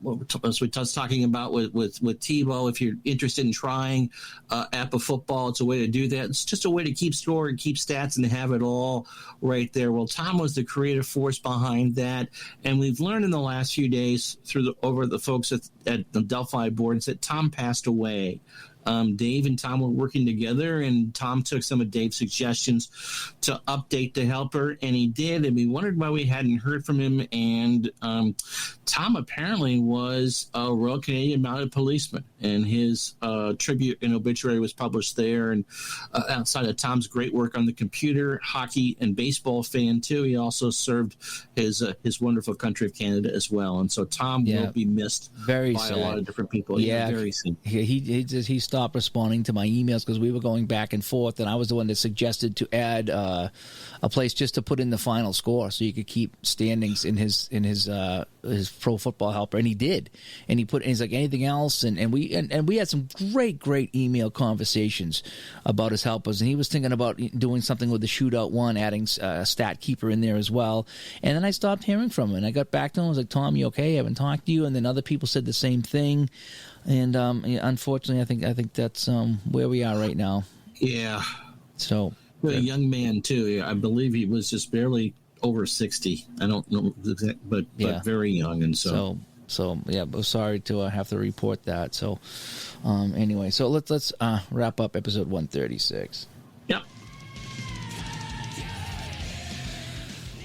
as we were talking about with Thibault, if you're interested in trying APBA football, it's a way to do that. It's just a way to keep score and keep stats and have it all right there. Well, Tom was the creative force behind that, and we've learned in the last few days over the folks at the Delphi boards that Tom passed away. Dave and Tom were working together, and Tom took some of Dave's suggestions to update the helper, and he did, and we wondered why we hadn't heard from him. And Tom apparently was a Royal Canadian Mounted Policeman, and his tribute and obituary was published there. And outside of Tom's great work on the computer, hockey and baseball fan too, he also served his wonderful country of Canada as well. And so Tom will be missed by sad. A lot of different people. Yeah, very sad. He stopped responding to my emails because we were going back and forth, and I was the one that suggested to add a place just to put in the final score so you could keep standings in his Pro Football Helper, and he did. And he's like, anything else? And we had some great email conversations about his helpers, and he was thinking about doing something with the Shootout one, adding a stat keeper in there as well. And then I stopped hearing from him, and I got back to him. I was like, Tom, you okay? I haven't talked to you. And then other people said the same thing. And unfortunately, I think that's where we are right now. Yeah. So a young man too. I believe he was just barely over 60. I don't know, but very young, and so yeah. But sorry to have to report that. So anyway, so let's wrap up episode 136. Yep.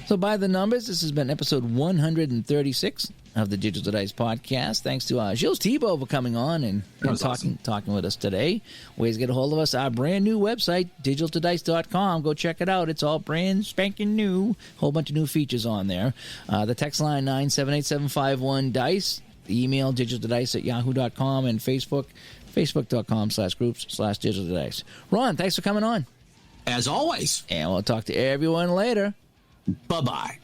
So by the numbers, this has been episode 136 of the Digital Dice podcast. Thanks to Gilles Thibault for coming on and talking with us today. Ways to get a hold of us, our brand new website, digitaldice.com. Go check it out. It's all brand spanking new. Whole bunch of new features on there. The text line 978-751-DICE. The email digitaldice@yahoo.com, and facebook.com/groups/digitaldice. Ron, thanks for coming on. As always. And we'll talk to everyone later. Bye-bye.